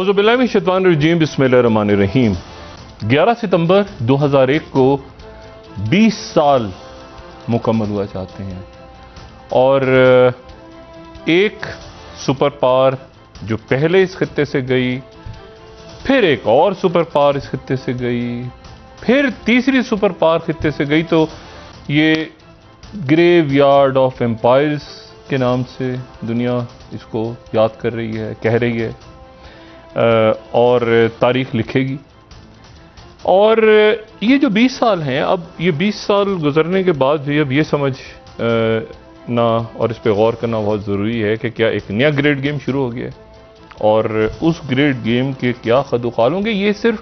اعوذ باللہ من الشیطان الرجیم، بسم اللہ الرحمن الرحیم۔ 11 ستمبر 2001 کو 20 سال مکمل ہوا چاہتے ہیں، اور ایک سپر پاور جو پہلے اس خطے سے گئی، پھر ایک اور سپر پاور اس خطے سے گئی، پھر تیسری سپر پاور خطے سے گئی، تو یہ گریو یارڈ آف ایمپائرز کے نام سے دنیا اس کو یاد کر رہی ہے، کہہ رہی ہے، اور تاریخ لکھے گی۔ اور یہ جو 20 سال ہیں، اب یہ 20 سال گزرنے کے بعد بھی اب یہ سمجھنا اور اس پہ غور کرنا بہت ضروری ہے کہ کیا ایک نیا گریڈ گیم شروع ہو گیا ہے، اور اس گریڈ گیم کے کیا خد و خال ہوں گے۔ یہ صرف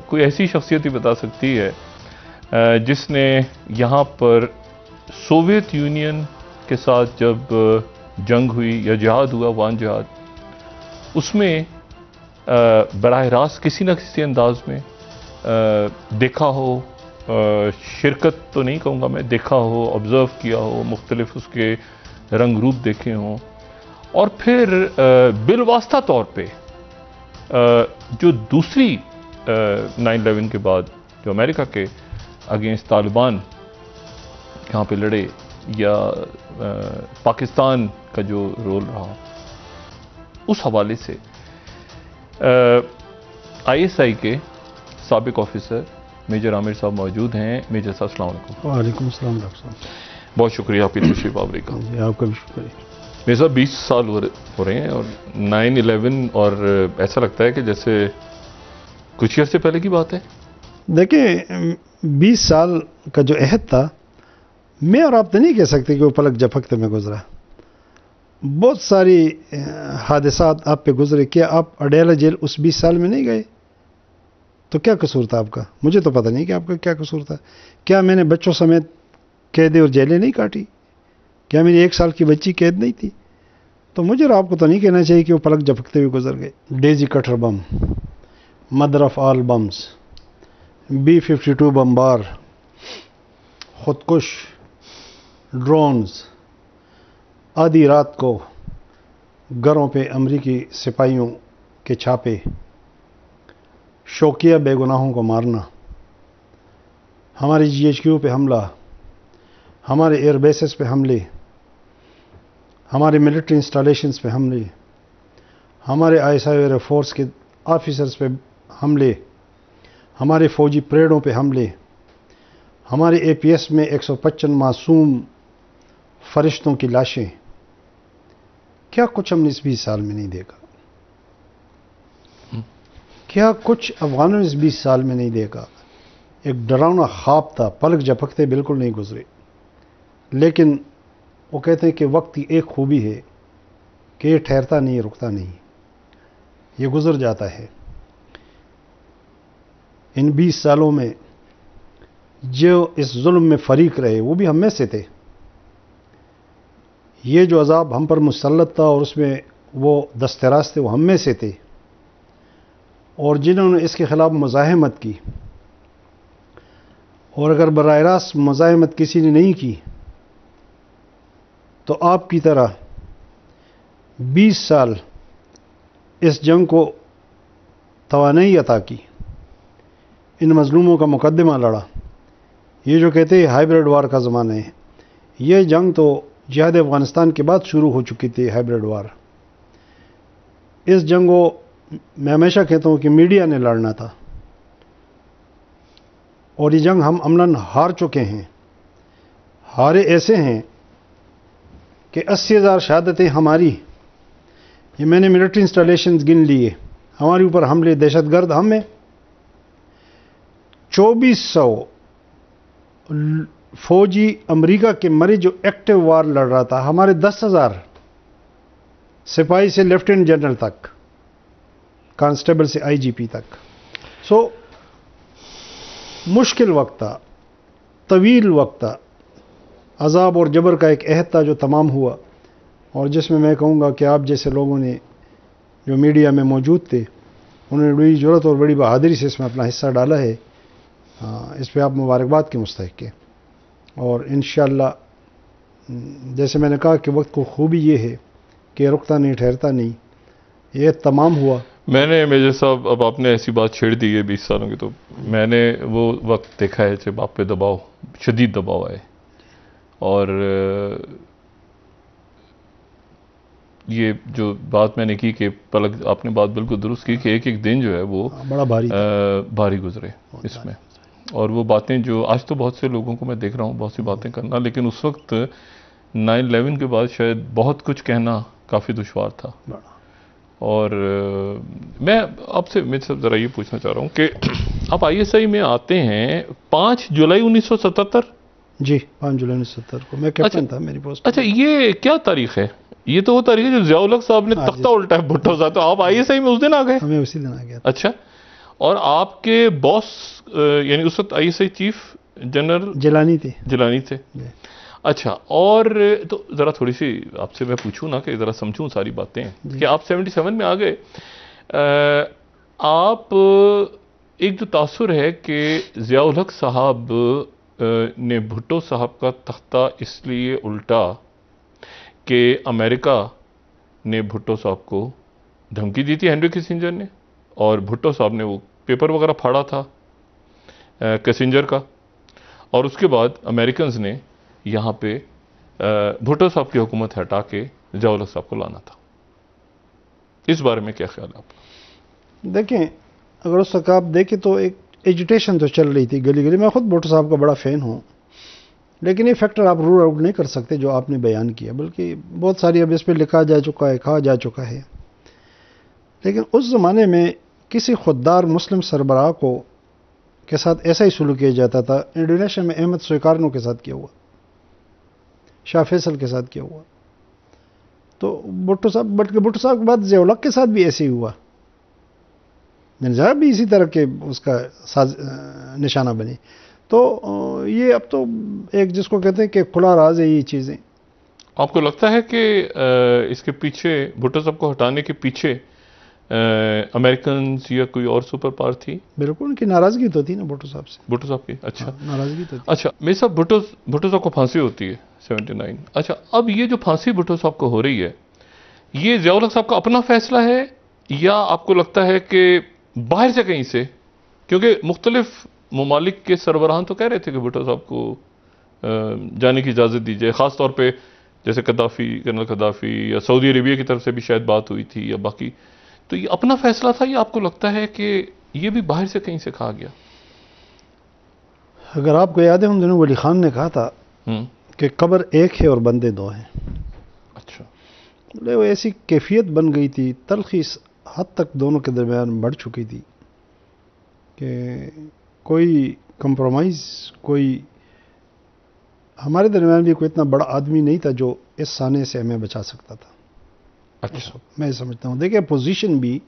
کوئی ایسی شخصیت ہی بتا سکتی ہے جس نے یہاں پر سوویت یونین کے ساتھ جب جنگ ہوئی یا جہاد ہوا، افغان جہاد، اس میں براہ راست کسی نہ کسی انداز میں دیکھا ہو، شرکت تو نہیں کہوں گا میں، دیکھا ہو، آبزرو کیا ہو، مختلف اس کے رنگ روپ دیکھے ہوں، اور پھر بالواسطہ طور پہ جو دوسری 9/11 کے بعد جو امریکہ کے اگینسٹ طالبان یہاں پہ لڑے، یا پاکستان کا جو رول رہا، اس حوالے سے ISI کے سابق آفیسر میجر عامر صاحب موجود ہیں۔ میجر صاحب السلام علیکم۔ وعلیکم السلام ڈاکٹر صاحب، بہت شکریہ آپ کی تشریف آوری کا۔ جی آپ کا بھی شکریہ۔ میرے صاحب 20 سال ہو رہے ہیں، اور 9/11، اور ایسا لگتا ہے کہ جیسے کچھ عرصے پہلے کی بات ہے۔ دیکھیں 20 سال کا جو عہد تھا، میں اور آپ تو نہیں کہہ سکتے کہ وہ پلک جھپکتے میں گزرا۔ بہت ساری حادثات آپ پہ گزرے۔ کیا آپ اڈیالہ جیل اس 20 سال میں نہیں گئے؟ تو کیا قصور تھا آپ کا؟ مجھے تو پتہ نہیں کہ آپ کا کیا قصور تھا۔ کیا میں نے بچوں سمیت قیدیں اور جیلیں نہیں کاٹی؟ کیا میری 1 سال کی بچی قید نہیں تھی؟ تو مجھے اور آپ کو تو نہیں کہنا چاہیے کہ وہ پلک جھپکتے ہوئے گزر گئے۔ Dizzy cutter bomb, mother of all bums, B-52 بمبار، خودکش ڈرونز، آدھی رات کو گھروں پہ امریکی سپاہیوں کے چھاپے، شوقیہ بے گناہوں کو مارنا، ہمارے GHQ پہ حملہ، ہمارے ایئر بیسز پہ حملے، ہمارے ملٹری انسٹالیشنز پہ حملے، ہمارے ISI ایئر فورس کے آفیسرز پہ حملے، ہمارے فوجی پریڈوں پہ حملے، ہمارے APS میں 155 معصوم فرشتوں کی لاشیں۔ کیا کچھ ہم نے اس 20 سال میں نہیں دیکھا؟ کیا کچھ افغانوں نے اس 20 سال میں نہیں دیکھا؟ ایک ڈراؤنا خواب تھا، پلک جھپکتے بالکل نہیں گزرے۔ لیکن وہ کہتے ہیں کہ وقت کی ایک خوبی ہے کہ یہ ٹھہرتا نہیں، رکتا نہیں، یہ گزر جاتا ہے۔ ان 20 سالوں میں جو اس ظلم میں فریق رہے وہ بھی ہم میں سے تھے۔ یہ جو عذاب ہم پر مسلط تھا اور اس میں وہ دستراز تھے، وہ ہم میں سے تھے، اور جنہوں نے اس کے خلاف مزاحمت کی، اور اگر براہ راست مزاحمت کسی نے نہیں کی تو آپ کی طرح 20 سال اس جنگ کو توانائی عطا کی، ان مظلوموں کا مقدمہ لڑا۔ یہ جو کہتے ہیں ہائیبرڈ وار کا زمانہ ہے، یہ جنگ تو جہاد افغانستان کے بعد شروع ہو چکی تھی، ہائیبرڈ وار۔ اس جنگ کو میں ہمیشہ کہتا ہوں کہ میڈیا نے لڑنا تھا، اور یہ جنگ ہم عملاً ہار چکے ہیں۔ ہارے ایسے ہیں کہ 80,000 شہادتیں ہماری، یہ میں نے ملٹری انسٹالیشنز گن لیے، ہمارے اوپر حملے، دہشت گرد ہم ہیں۔ 2400 فوجی امریکہ کے مرے جو ایکٹیو وار لڑ رہا تھا، ہمارے 10,000 سپاہی سے لیفٹیننٹ جنرل تک، کانسٹیبل سے IGP تک۔ مشکل وقت تھا، طویل وقت تھا، عذاب اور جبر کا ایک عہد تھا جو تمام ہوا، اور جس میں کہوں گا کہ آپ جیسے لوگوں نے جو میڈیا میں موجود تھے، انہوں نے بڑی جرأت اور بڑی بہادری سے اس میں اپنا حصہ ڈالا ہے۔ اس پہ آپ مبارکباد کے مستحق ہیں، اور انشاءاللہ جیسے میں نے کہا کہ وقت کو خوبی یہ ہے کہ رکتا نہیں، ٹھہرتا نہیں۔ یہ تمام ہوا، میں نے میجر صاحب، اب آپ نے ایسی بات چھیڑ دی ہے 20 سالوں کی، تو میں نے وہ وقت دیکھا ہے جب آپ پہ دباؤ، شدید دباؤ آئے، اور یہ جو بات میں نے کی کہ پلک، آپ نے بات بالکل درست کی کہ ایک ایک دن جو ہے وہ بڑا بھاری بھاری گزرے اس میں، اور وہ باتیں جو آج تو بہت سے لوگوں کو میں دیکھ رہا ہوں بہت سی باتیں کرنا، لیکن اس وقت 9/11 کے بعد شاید بہت کچھ کہنا کافی دشوار تھا. اور میں آپ سے ذرا یہ پوچھنا چاہ رہا ہوں کہ آپ ISI میں آتے ہیں 5 جولائی 1977. جی 5 جولائی 1970 کو میں کیپٹن تھا میری پوسٹ. اچھا، یہ کیا تاریخ ہے؟ یہ تو وہ تاریخ ہے جو ضیاء الحق صاحب نے تختہ الٹا ہے بھٹو صاحب، تو آپ ISI میں اس دن آ گئے؟ ہمیں اسی دن آ گیا. اچھا، اور آپ کے باس یعنی اس وقت ISI چیف جنرل جیلانی تھے. اچھا، اور تو ذرا تھوڑی سی آپ سے میں پوچھوں نا کہ ذرا سمجھوں ساری باتیں کہ آپ 77 میں آ گئے. آپ ایک جو تاثر ہے کہ ضیاء الحق صاحب نے بھٹو صاحب کا تختہ اس لیے الٹا کہ امریکہ نے بھٹو صاحب کو دھمکی دی تھی، ہینری کسنجر نے، اور بھٹو صاحب نے وہ پیپر وغیرہ پھاڑا تھا کسنجر کا، اور اس کے بعد امریکنز نے یہاں پہ بھٹو صاحب کی حکومت ہٹا کے ضیاء الحق صاحب کو لانا تھا. اس بارے میں کیا خیال ہے آپ کا؟ دیکھیں، اگر اس وقت آپ دیکھیں تو ایک ایجوٹیشن تو چل رہی تھی گلی گلی. میں خود بھٹو صاحب کا بڑا فین ہوں، لیکن یہ فیکٹر آپ رول آؤٹ نہیں کر سکتے جو آپ نے بیان کیا، بلکہ بہت ساری اب اس پہ لکھا جا چکا ہے، کہا جا چکا ہے. لیکن اس زمانے میں کسی خوددار مسلم سربراہ کے ساتھ ایسا ہی سلوک کیا جاتا تھا. انڈونیشیا میں احمد سویکارنو کے ساتھ کیا ہوا، شاہ فیصل کے ساتھ کیا ہوا، تو بھٹو صاحب کے بعد ضیاء الحق کے ساتھ بھی ایسے ہی ہوا. نظام بھی اسی طرح کے اس کا نشانہ بنے. تو یہ اب تو ایک جس کو کہتے ہیں کہ کھلا راز ہے یہ چیزیں. آپ کو لگتا ہے کہ اس کے پیچھے، بھٹو صاحب کو ہٹانے کے پیچھے امریکنز یا کوئی اور سپر پاور تھی؟ بالکل، ان کی ناراضگی تو تھی نا بھٹو صاحب سے. بھٹو صاحب کی، اچھا ناراضگی تو تھی. اچھا میرے صاحب، بھٹو صاحب کو پھانسی ہوتی ہے 79. اچھا، اب یہ جو پھانسی بھٹو صاحب کو ہو رہی ہے، یہ ضیاء الحق صاحب کا اپنا فیصلہ ہے یا آپ کو لگتا ہے کہ باہر سے کہیں سے؟ کیونکہ مختلف ممالک کے سربراہان تو کہہ رہے تھے کہ بھٹو صاحب کو جانے کی اجازت دی جائے، خاص طور پہ جیسے جنرل قذافی، یا سعودی عربیہ کی طرف سے بھی شاید بات ہوئی تھی یا باقی. تو یہ اپنا فیصلہ تھا یا آپ کو لگتا ہے کہ یہ بھی باہر سے کہیں سے کھا گیا؟ اگر آپ کو یاد ہے ان دنوں ولی خان نے کہا تھا کہ قبر ایک ہے اور بندے دو ہیں. اچھا، وہ ایسی کیفیت بن گئی تھی، تلخی اس حد تک دونوں کے درمیان بڑھ چکی تھی کہ کوئی کمپرومائز، کوئی ہمارے درمیان بھی کوئی اتنا بڑا آدمی نہیں تھا جو اس سانے سے ہمیں بچا سکتا تھا. اچھا، میں سمجھتا ہوں. دیکھیں، پوزیشن بھی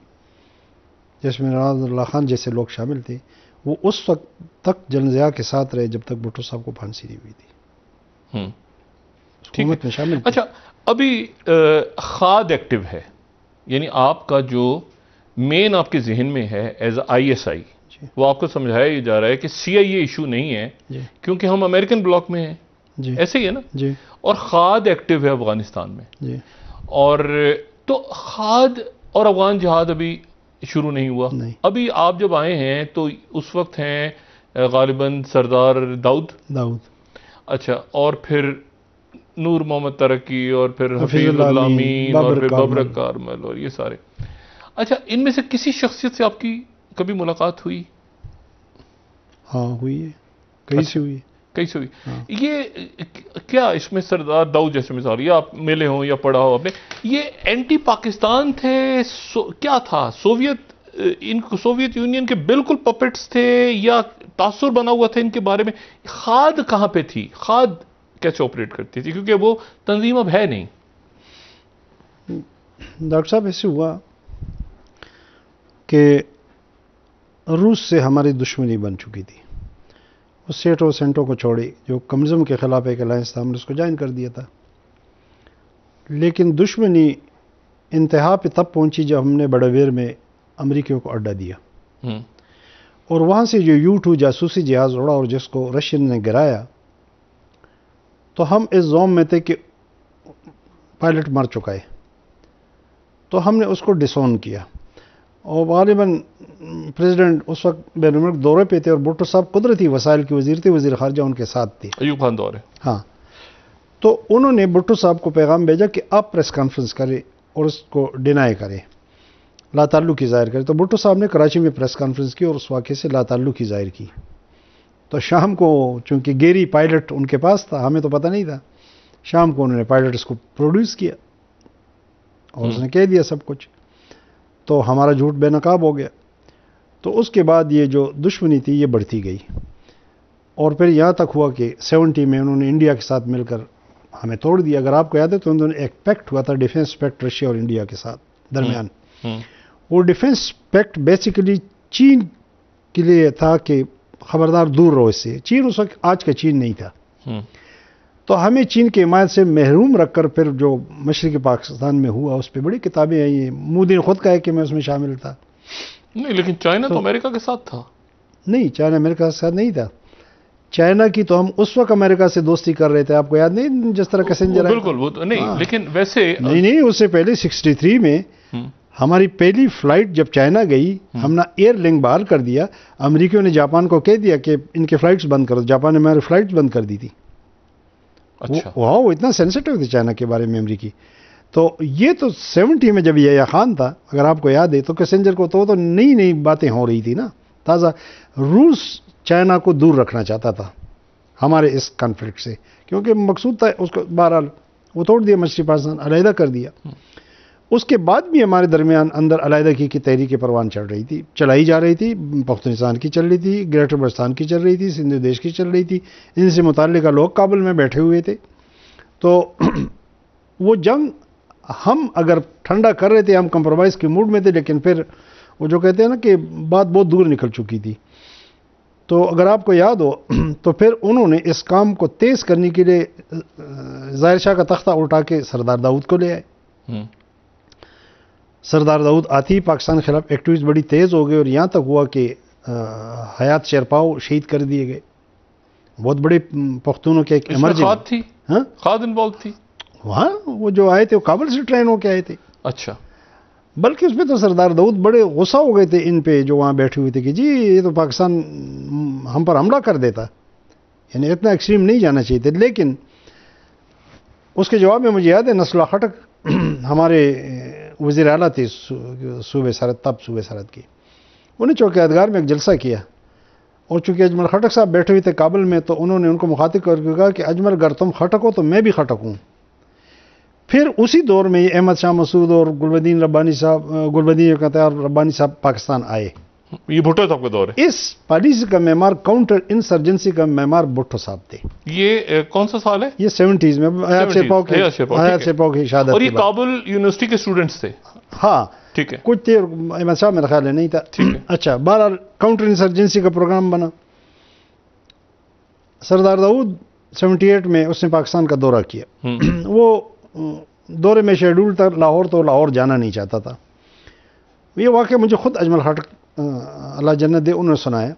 جس میں نواز اللہ خان جیسے لوگ شامل تھے، وہ اس وقت تک جنزیہ کے ساتھ رہے جب تک بھٹو صاحب کو پھانسی نہیں ہوئی تھی. حکومت میں شامل تھے. اچھا، ابھی خاد ایکٹیو ہے، یعنی آپ کا جو مین آپ کے ذہن میں ہے ایز ISI، وہ آپ کو سمجھایا یہ جا رہا ہے کہ CIA ایشو نہیں ہے کیونکہ ہم امریکن بلاک میں ہیں. ایسے ہی ہے نا؟ اور خاد ایکٹیو ہے افغانستان میں. اور تو خاد اور افغان جہاد ابھی شروع نہیں ہوا. ابھی آپ جب آئے ہیں تو اس وقت ہیں غالباً سردار داؤد. اچھا، اور پھر نور محمد ترکی، اور پھر حفیظ اللہ امین، اور پھر ببرک کارمل، اور یہ سارے. اچھا، ان میں سے کسی شخصیت سے آپ کی کبھی ملاقات ہوئی؟ ہاں ہوئی ہے، کئی سے ہوئی. یہ کیا اس میں سردار داؤد جیسے مثال، یا آپ ملے ہوں یا پڑھا ہو آپ نے، یہ اینٹی پاکستان تھے؟ کیا تھا؟ سوویت یونین کے بالکل پپٹس تھے یا تاثر بنا ہوا تھا ان کے بارے میں؟ خاد کہاں پہ تھی؟ خاد کیسے آپریٹ کرتی تھی؟ کیونکہ وہ تنظیم اب ہے نہیں. ڈاکٹر صاحب ایسے ہوا کہ روس سے ہماری دشمنی بن چکی تھی. وہ سینٹوں کو چھوڑی، جو کمیونزم کے خلاف ایک الائنس تھا، ہم نے اس کو جوائن کر دیا تھا. لیکن دشمنی انتہا پہ تب پہنچی جب ہم نے بڑویر میں امریکیوں کو اڈا دیا، اور وہاں سے جو U-2 جاسوسی جہاز اڑا اور جس کو رشین نے گرایا، تو ہم اس زوم میں تھے کہ پائلٹ مر چکا ہے، تو ہم نے اس کو ڈسون کیا. اور غالباً پریزیڈنٹ اس وقت بین الملک دورے پہ تھے اور بھٹو صاحب قدرتی وسائل کے وزیر تھے, وزیر خارجہ ان کے ساتھ تھے. ایوب خان دورے. ہاں, تو انہوں نے بھٹو صاحب کو پیغام بھیجا کہ آپ پریس کانفرنس کریں اور اس کو ڈینائی کریں, لا تعلقی ظاہر کریں. تو بھٹو صاحب نے کراچی میں پریس کانفرنس کی اور اس واقعے سے لا تعلقی ظاہر کی. تو شام کو چونکہ گیری پائلٹ ان کے پاس تھا, ہمیں تو پتہ نہیں تھا, شام کو انہوں نے پائلٹ اس کو پروڈیوس کیا اور اس نے کہہ دیا سب کچھ. تو ہمارا جھوٹ بے نقاب ہو گیا. تو اس کے بعد یہ جو دشمنی تھی یہ بڑھتی گئی اور پھر یہاں تک ہوا کہ 70 میں انہوں نے انڈیا کے ساتھ مل کر ہمیں توڑ دیا. اگر آپ کو یاد ہے تو انہوں نے ایک پیکٹ ہوا تھا, ڈیفنس پیکٹ, رشیا اور انڈیا کے ساتھ درمیان. وہ ڈیفنس پیکٹ بیسیکلی چین کے لیے تھا کہ خبردار دور رہو اس سے. چین اس وقت آج کا چین نہیں تھا. تو ہمیں چین کے حمایت سے محروم رکھ کر پھر جو مشرقی پاکستان میں ہوا اس پہ بڑی کتابیں آئی ہیں. مودی نے خود کہا ہے کہ میں اس میں شامل تھا. نہیں, لیکن چائنا تو امریکہ کے ساتھ تھا. نہیں, چائنا امریکہ کے ساتھ نہیں تھا. چائنا کی تو ہم اس وقت امریکہ سے دوستی کر رہے تھے, آپ کو یاد نہیں, جس طرح کسنجر. بالکل, وہ تو نہیں, لیکن ویسے نہیں, اس سے پہلے 63 میں ہماری پہلی فلائٹ جب چائنا گئی, ہم نے ایئر لنک بحال کر دیا. امریکیوں نے جاپان کو کہہ دیا کہ ان کے فلائٹس بند کرو. جاپان نے ہماری فلائٹس بند کر دی تھی. اچھا, وہ اتنا سینسٹیو تھے چائنا کے بارے میں امریکی. تو یہ تو 70 میں جب یہ خان تھا, اگر آپ کو یاد ہے, تو کسنجر کو تو نئی نئی باتیں ہو رہی تھی نا تازہ. روس چائنا کو دور رکھنا چاہتا تھا ہمارے اس کانفلکٹ سے, کیونکہ مقصود تھا اس کو. بہرحال وہ توڑ دیا, مشرقی پاکستان علیحدہ کر دیا. اس کے بعد بھی ہمارے درمیان اندر علیحدگی کی تحریک پروان چلائی جا رہی تھی. پختونستان کی چل رہی تھی, گریٹر بلوچستان کی چل رہی تھی, سندھ دیش کی چل رہی تھی. ان سے متعلقہ لوگ کابل میں بیٹھے ہوئے تھے. تو وہ جنگ ہم اگر ٹھنڈا کر رہے تھے, ہم کمپرومائز کے موڈ میں تھے, لیکن پھر وہ جو کہتے ہیں نا کہ بات بہت دور نکل چکی تھی. تو اگر آپ کو یاد ہو تو پھر انہوں نے اس کام کو تیز کرنے کے لیے ظاہر شاہ کا تختہ اٹھا کے سردار داؤد کو لے آئے. سردار داؤد آتی ہی پاکستان کے خلاف ایکٹیویٹیز بڑی تیز ہو گئی اور یہاں تک ہوا کہ حیات شیرپاؤ شہید کر دیے گئے. بہت بڑے پختونوں کے ایک ایمرجنسی تھی. ہاں, خاد انوالو تھی وہاں. وہ جو آئے تھے وہ کابل سے ٹرین ہو کے آئے تھے. اچھا, بلکہ اس پہ تو سردار داؤد بڑے غصہ ہو گئے تھے ان پہ جو وہاں بیٹھے ہوئے تھے کہ جی یہ تو پاکستان ہم پر حملہ کر دیتا, یعنی اتنا ایکسٹریم نہیں جانا چاہیے تھے. لیکن اس کے جواب میں مجھے یاد ہے نصراللہ خٹک ہمارے وزیر اعلیٰ تھے صوبے سرحد, تب صوبے سرحد کی, انہیں چوکہ ادگار میں ایک جلسہ کیا. اور چونکہ اجمل خٹک صاحب بیٹھے ہوئے تھے کابل میں, تو انہوں نے ان کو مخاطب کر کے کہا کہ اجمل اگر تم خٹک ہو تو میں بھی خٹک ہوں. پھر اسی دور میں یہ احمد شاہ مسعود اور گلبدین ربانی صاحب پاکستان آئے. یہ بھٹو صاحب کا دور ہے. اس پالیسی کا معمار, کاؤنٹر انسرجنسی کا معمار بھٹو صاحب تھے. یہ کون سا سال ہے؟ یہ 70s میں حیات شیرپاؤ کی شہادت. اور یہ کابل یونیورسٹی کے اسٹوڈنٹس تھے. ہاں ٹھیک ہے, کچھ تھے, احمد شاہ میرا خیال ہے نہیں تھا. اچھا, بہرحال کاؤنٹر انسرجنسی کا پروگرام بنا. سردار داؤد 78 میں اس نے پاکستان کا دورہ کیا. وہ دورے میں شیڈول تھا لاہور, تو لاہور جانا نہیں چاہتا تھا. یہ واقعہ مجھے خود اجمل خٹک اللہ جنت دے انہوں نے سنایا.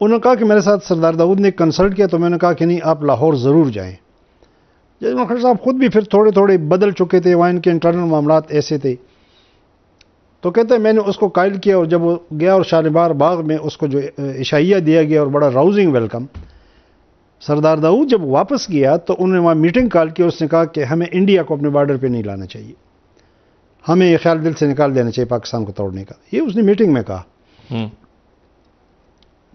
انہوں نے کہا کہ میرے ساتھ سردار داؤد نے کنسلٹ کیا, تو میں نے کہا کہ نہیں آپ لاہور ضرور جائیں. اجمل خٹک صاحب خود بھی پھر تھوڑے تھوڑے بدل چکے تھے, وہاں ان کے انٹرنل معاملات ایسے تھے. تو کہتے ہیں میں نے اس کو قائل کیا, اور جب وہ گیا اور شالیمار باغ میں اس کو جو عشائیہ دیا گیا اور بڑا راؤزنگ ویلکم, سردار داؤد جب واپس گیا تو انہوں نے وہاں میٹنگ کال کی اور اس نے کہا کہ ہمیں انڈیا کو اپنے بارڈر پہ نہیں لانا چاہیے, ہمیں یہ خیال دل سے نکال دینا چاہیے پاکستان کو توڑنے کا. یہ اس نے میٹنگ میں کہا.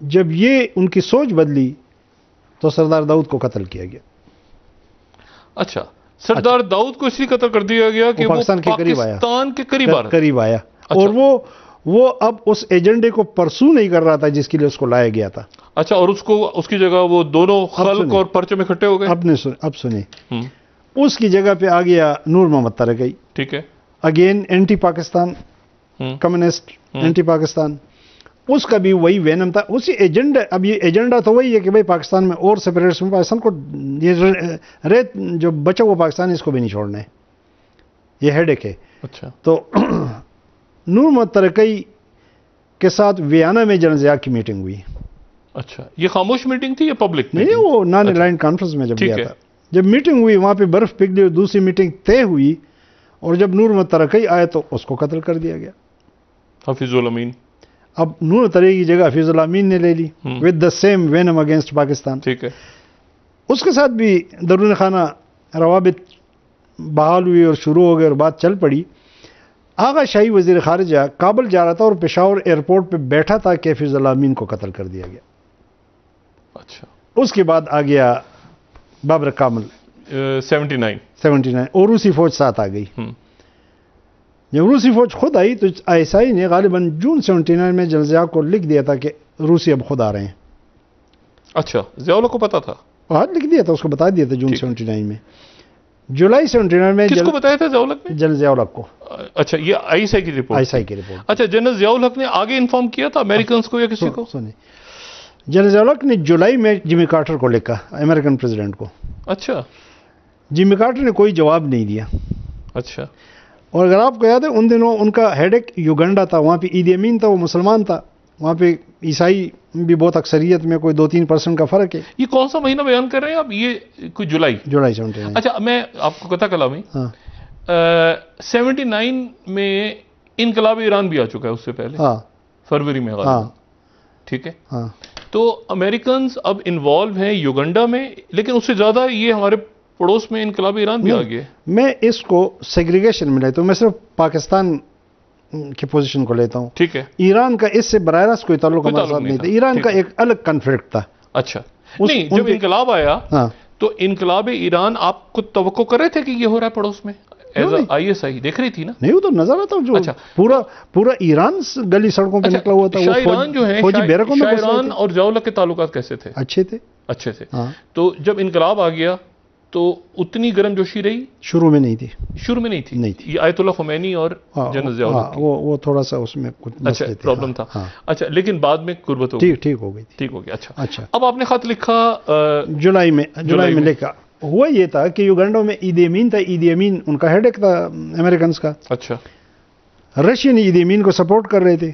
جب یہ ان کی سوچ بدلی تو سردار داؤد کو قتل کیا گیا. اچھا, سردار داؤد کو اس لیے قتل کر دیا گیا کہ وہ پاکستان کے قریب آیا. اور وہ اب اس ایجنڈے کو پرسو نہیں کر رہا تھا جس کے لیے اس کو لایا گیا تھا. اچھا, اور اس کی جگہ وہ دونوں خلق اور پرچے میں اکٹھے ہو گئے. اب سنیں, اس کی جگہ پہ آ گیا نور محمد ترکی. ٹھیک ہے, again anti Pakistan, communist anti Pakistan. اس کا بھی وہی وینم تھا, اسی ایجنڈا. اب یہ ایجنڈا تو وہی ہے کہ بھائی پاکستان میں اور سیپریٹزم, پاکستان کو یہ ریت جو بچا ہوا پاکستان اس کو بھی نہیں چھوڑنا ہے, یہ ہیڈ ایک ہے. اچھا, تو نور محمد ترکی کے ساتھ ویانا میں جنرل ضیاء کی میٹنگ ہوئی. اچھا, یہ خاموش میٹنگ تھی یا پبلک؟ نہیں, وہ نان الائنڈ کانفرنس میں جب گیا تھا. جب میٹنگ ہوئی وہاں پہ برف پگھلی اور دوسری میٹنگ طے ہوئی, اور جب نور محمد ترکی آئے تو اس کو قتل کر دیا گیا. حفیظ الامین. اب نور طرح کی جگہ حفیظ الامین نے لے لی with the same venom against Pakistan. ٹھیک ہے. اس کے ساتھ بھی درون خانہ روابط بحال ہوئی اور شروع ہو گئے اور بات چل پڑی. آغا شاہی وزیر خارجہ کابل جا رہا تھا اور پشاور ایئرپورٹ پہ بیٹھا تھا کہ حفیظ الامین کو قتل کر دیا گیا. اچھا. اس کے بعد آ گیا بابر کامل 79 اور روسی فوج ساتھ آ گئی. جب روسی فوج خود آئی تو آئی نے غالباً جون 79 میں جنرل ضیاء کو لکھ دیا تھا کہ روسی اب خود آ رہے ہیں. اچھا. ضیاء الحق کو پتا تھا؟ ہاں لکھ دیا تھا، اس کو بتا دیا تھا جون 79 میں. جولائی 79 میں کس کو بتایا تھا ضیاء الحق نے؟ جنرل ضیاء الحق کو. اچھا، یہ آئی ایس آئی کی رپورٹ؟ آئی ایس آئی کی رپورٹ. اچھا، جنرل ضیاء الحق نے آگے انفارم کیا تھا امریکنز کو یا کسی کو؟ سنیں، جنرل ضیاء الحق نے جولائی میں جمی کارٹر کو لکھا، امریکن پریزیڈنٹ کو. اچھا. جمی کارٹر نے کوئی جواب نہیں دیا. اچھا. اور اگر آپ کو یاد ہے ان دنوں ان کا ہیڈ ایک یوگنڈا تھا، وہاں پہ عیدی امین تھا، وہ مسلمان تھا، وہاں پہ عیسائی بھی بہت اکثریت میں کوئی 2-3% کا فرق ہے. یہ کون سا مہینہ بیان کر رہے ہیں آپ؟ یہ کوئی جولائی 79. اچھا، میں آپ کو قطع کلامی 79 میں انقلاب ایران بھی آ چکا ہے اس سے پہلے، فروری میں. ٹھیک ہے. تو امریکنز اب انوالو ہیں یوگنڈا میں، لیکن اس سے زیادہ یہ ہمارے پڑوس میں انقلاب ایران بھی آ گیا. میں اس کو سیگریگیشن میں لیتا ہوں، میں صرف پاکستان کی پوزیشن کو لیتا ہوں. ٹھیک ہے. ایران کا اس سے براہ راست کوئی تعلق ہمارے ساتھ نہیں تھا. ایران کا ایک الگ کنفلکٹ تھا. اچھا. نہیں، جب انقلاب آیا تو انقلاب ایران آپ کو توقع کر رہے تھے کہ یہ ہو رہا ہے پڑوس میں؟ ایز آئی ایس آئی دیکھ رہی تھی نا؟ نہیں، وہ تو نظر آتا جو پورا ایران گلی سڑکوں پہ نکلا ہوا تھا. شاہ ایران جو ہے، شاہ ایران اور ضیاء الحق کے تعلقات کیسے تھے؟ اچھے تھے. اچھے تھے. تو جب انقلاب آ گیا تو اتنی گرم جوشی رہی؟ شروع میں نہیں تھی. شروع میں نہیں تھی. یہ آیت اللہ خمینی اور جنرل ضیاء الحق وہ تھوڑا سا اس میں کچھ مسئلے تھے، پرابلم تھا. اچھا، لیکن بعد میں قربت ہو گئی. ٹھیک ہو گئی. ٹھیک ہو گیا. اچھا. اب آپ نے خط لکھا جولائی میں لکھا. ہوا یہ تھا کہ یوگنڈا میں عیدی امین تھا. عیدی امین ان کا ہیڈ ایک تھا امریکنز کا. اچھا. رشین عیدی امین کو سپورٹ کر رہے تھے.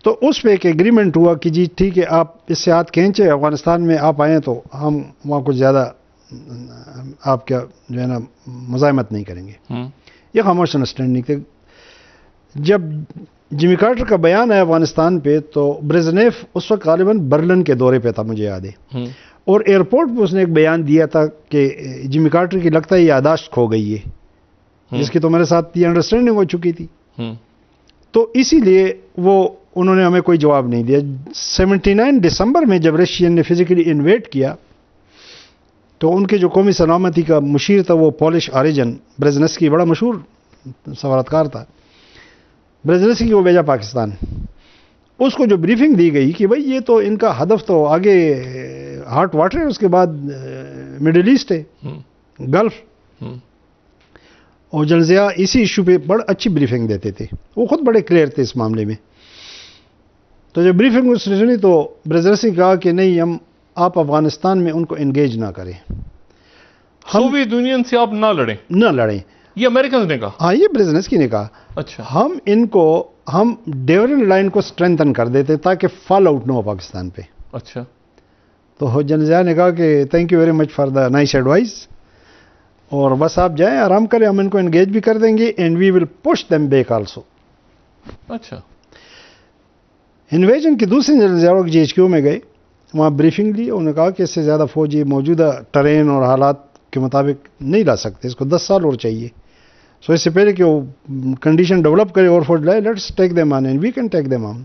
تو اس پہ ایک ایگریمنٹ ہوا کہ جی ٹھیک ہے، آپ اس سے ہاتھ کھینچے، افغانستان میں آپ آئیں تو ہم وہاں کچھ زیادہ آپ کا جو ہے نا مزاحمت نہیں کریں گے. یہ خاموش انڈرسٹینڈنگ تھے. جب جمی کارٹر کا بیان آیا افغانستان پہ تو بریزنیف اس وقت غالباً برلن کے دورے پہ تھا، مجھے یاد ہے، اور ایئرپورٹ پہ اس نے ایک بیان دیا تھا کہ جمی کارٹر کی لگتا ہے یہ یادداشت کھو گئی ہے، جس کی تو میرے ساتھ یہ انڈرسٹینڈنگ ہو چکی تھی. تو اسی لیے انہوں نے ہمیں کوئی جواب نہیں دیا. 79 دسمبر میں جب رشین نے فزیکلی انویٹ کیا تو ان کے جو قومی سلامتی کا مشیر تھا وہ پولش آریجن برزنسکی، بڑا مشہور سفارتکار تھا برزنسکی، وہ بھیجا پاکستان. اس کو جو بریفنگ دی گئی کہ بھائی یہ تو ان کا ہدف تو آگے ہاٹ واٹر ہے، اس کے بعد مڈل ایسٹ ہے، گلف. اور جنرل ضیاء اسی ایشو پہ بڑا اچھی بریفنگ دیتے تھے، وہ خود بڑے کلیئر تھے اس معاملے میں. تو جب بریفنگ اس نے سنی تو برزنسکی کہا کہ نہیں، آپ افغانستان میں ان کو انگیج نہ کریں، سوویت یونین سے آپ نہ لڑیں. یہ امریکنز نے کہا؟ ہاں، یہ برزنسکی نے کہا. اچھا. ہم ڈیورن لائن کو سٹرینتھن کر دیتے تاکہ فال آؤٹ نہ ہو پاکستان پہ. اچھا. تو جنرل ضیاء نے کہا کہ thank you very much for the nice advise, اور بس آپ جائیں آرام کریں، ہم ان کو انگیج بھی کر دیں گے and we will push them back also. اچھا. انویژن کی دوسری general Zia G H Q میں گئے، وہاں بریفنگ لی. انہوں نے کہا کہ اس سے زیادہ فوجی موجودہ ٹرین اور حالات کے مطابق نہیں لا سکتے، اس کو 10 سال اور چاہیے. سو اس سے پہلے کہ وہ کنڈیشن ڈیولپ کرے اور فوج لائے، let's take them on and we can take them on.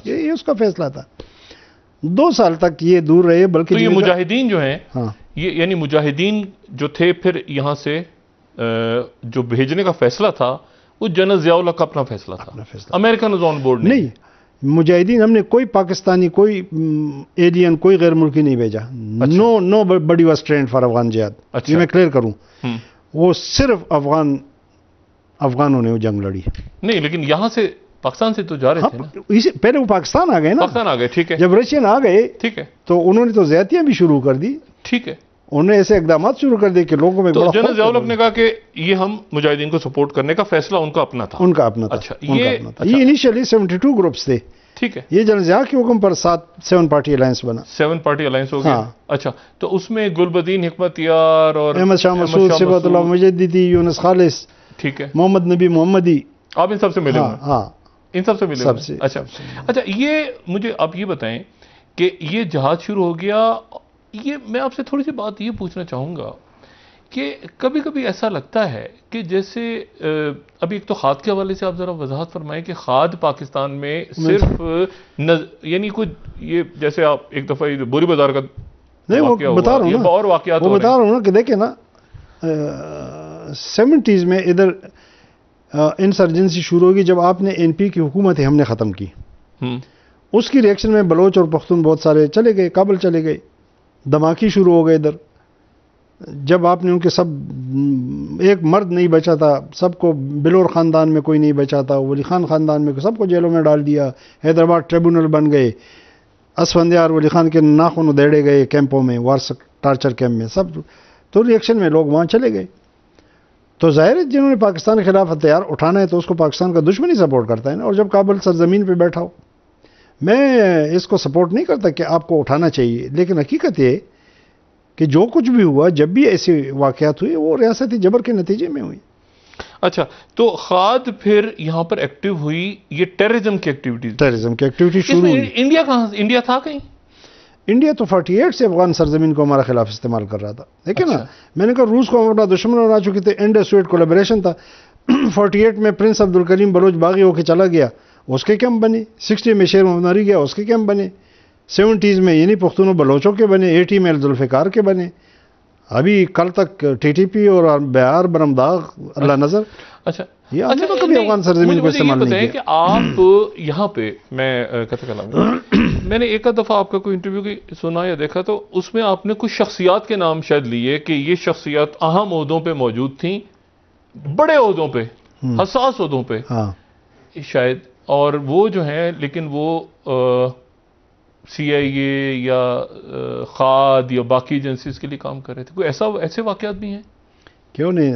یہ اس کا فیصلہ تھا. 2 سال تک یہ دور رہے، بلکہ یہ مجاہدین جو ہیں، یہ یعنی مجاہدین جو تھے، پھر یہاں سے جو بھیجنے کا فیصلہ تھا وہ جنرل ضیاء الحق کا اپنا فیصلہ تھا، امریکن آن بورڈ نہیں. مجاہدین ہم نے کوئی پاکستانی، کوئی ایلین، کوئی غیر ملکی نہیں بھیجا. نو بڈی واز ٹرینڈ فار افغان جہاد. یہ میں کلیئر کروں، وہ صرف افغانوں نے وہ جنگ لڑی. نہیں، لیکن یہاں سے پاکستان سے تو جا رہے تھے نا. پہلے وہ پاکستان آ گئے نا. پاکستان آ گئے، ٹھیک ہے. جب رشین آ گئے، ٹھیک ہے، تو انہوں نے تو زیادتیاں بھی شروع کر دی. ٹھیک ہے. انہوں نے ایسے اقدامات شروع کر دیے کہ لوگوں میں. تو جنرل ضیاء الحق نے کہا کہ یہ ہم مجاہدین کو سپورٹ کرنے کا فیصلہ ان کا اپنا تھا. اچھا. یہ انیشلی 72 گروپس تھے. ٹھیک ہے. یہ جنرل ضیاء کے حکم پر 7 پارٹی الائنس بنا. 7 پارٹی الائنس ہو گیا. اچھا. تو اس میں گلبدین حکمت یار اور احمد شاہ مسعود، صفات اللہ مجددی، یونس خالص، ٹھیک ہے، محمد نبی محمدی، آپ ان سب سے ملے ہوئے. ہاں. ان سب سے ملے سب ہوئے سے ہیں؟ اچھا یہ مجھے آپ یہ بتائیں کہ یہ جہاد شروع ہو گیا، یہ میں آپ سے تھوڑی سی بات یہ پوچھنا چاہوں گا کہ کبھی کبھی ایسا لگتا ہے کہ جیسے ابھی ایک تو کھاد کے حوالے سے آپ ذرا وضاحت فرمائیں کہ کھاد پاکستان میں صرف یعنی کوئی یہ جیسے آپ ایک دفعہ یہ بوری بازار کا نہیں وہ واقعہ بتا ہوا، رہا ہوں یہ نا، اور واقعات وہ ہو رہے بتا ہیں۔ رہا ہوں نا کہ دیکھیں نا 70s میں ادھر انسرجنسی شروع ہوگی جب آپ نے این پی کی حکومت ہم نے ختم کی، اس کی ریئیکشن میں بلوچ اور پختون بہت سارے چلے گئے، کابل چلے گئے، دھماکے شروع ہو گئے ادھر، جب آپ نے ان کے سب ایک مرد نہیں بچا تھا، سب کو بلور خاندان میں کوئی نہیں بچا تھا، ولی خان خاندان میں سب کو جیلوں میں ڈال دیا، حیدرآباد ٹریبونل بن گئے، اسفندیار ولی خان کے ناخن ادھیڑے گئے کیمپوں میں، وارسک ٹارچر کیمپ میں، سب تو ریئیکشن میں لوگ وہاں چلے گئے۔ تو ظاہر ہے جنہوں نے پاکستان کے خلاف ہتھیار اٹھانا ہے تو اس کو پاکستان کا دشمن ہی سپورٹ کرتا ہے نا، اور جب کابل سرزمین پہ بیٹھا ہو، میں اس کو سپورٹ نہیں کرتا کہ آپ کو اٹھانا چاہیے، لیکن حقیقت یہ کہ جو کچھ بھی ہوا، جب بھی ایسے واقعات ہوئے وہ ریاستی جبر کے نتیجے میں ہوئی۔ اچھا تو کھاد پھر یہاں پر ایکٹیو ہوئی، یہ ٹیررزم کی ایکٹیویٹیز، ٹیررزم کی ایکٹیویٹی اس شروع میں ہوئی۔ انڈیا کہاں، انڈیا تھا کہیں؟ انڈیا تو 48 سے افغان سرزمین کو ہمارا خلاف استعمال کر رہا تھا، دیکھیں نا، اچھا۔ میں نے کہا روس کو ہم اپنا دشمن بنا چکے تھے، انڈو سویٹ کولیبریشن تھا۔ 48 میں پرنس عبدالکریم بلوچ باغی ہو کے چلا گیا، اس کے کیمپ بنے، 60 میں شیر محمد ناری گیا، اس کے کیمپ بنے، 70s میں یعنی پختونوں بلوچوں کے بنے، 80 میں ذوالفقار کے بنے، ابھی کل تک ٹی ٹی پی اور بہار برمداغ اللہ نظر۔ اچھا یہ ہم نے تو کبھی افغان سرزمین کو استعمال نہیں بتائیں کیا۔ کہ آپ یہاں پہ میں کہتے کلام میں نے ایک دفعہ آپ کا کوئی انٹرویو کی سنا یا دیکھا تو اس میں آپ نے کچھ شخصیات کے نام شاید لیے کہ یہ شخصیات اہم عہدوں پہ موجود تھیں، بڑے عہدوں پہ، حساس عہدوں پہ ہاں شاید، اور وہ جو ہیں لیکن وہ سی آئی اے یا کھاد یا باقی ایجنسیز کے لیے کام کر رہے تھے، کوئی ایسے واقعات بھی ہیں؟ کیوں نہیں،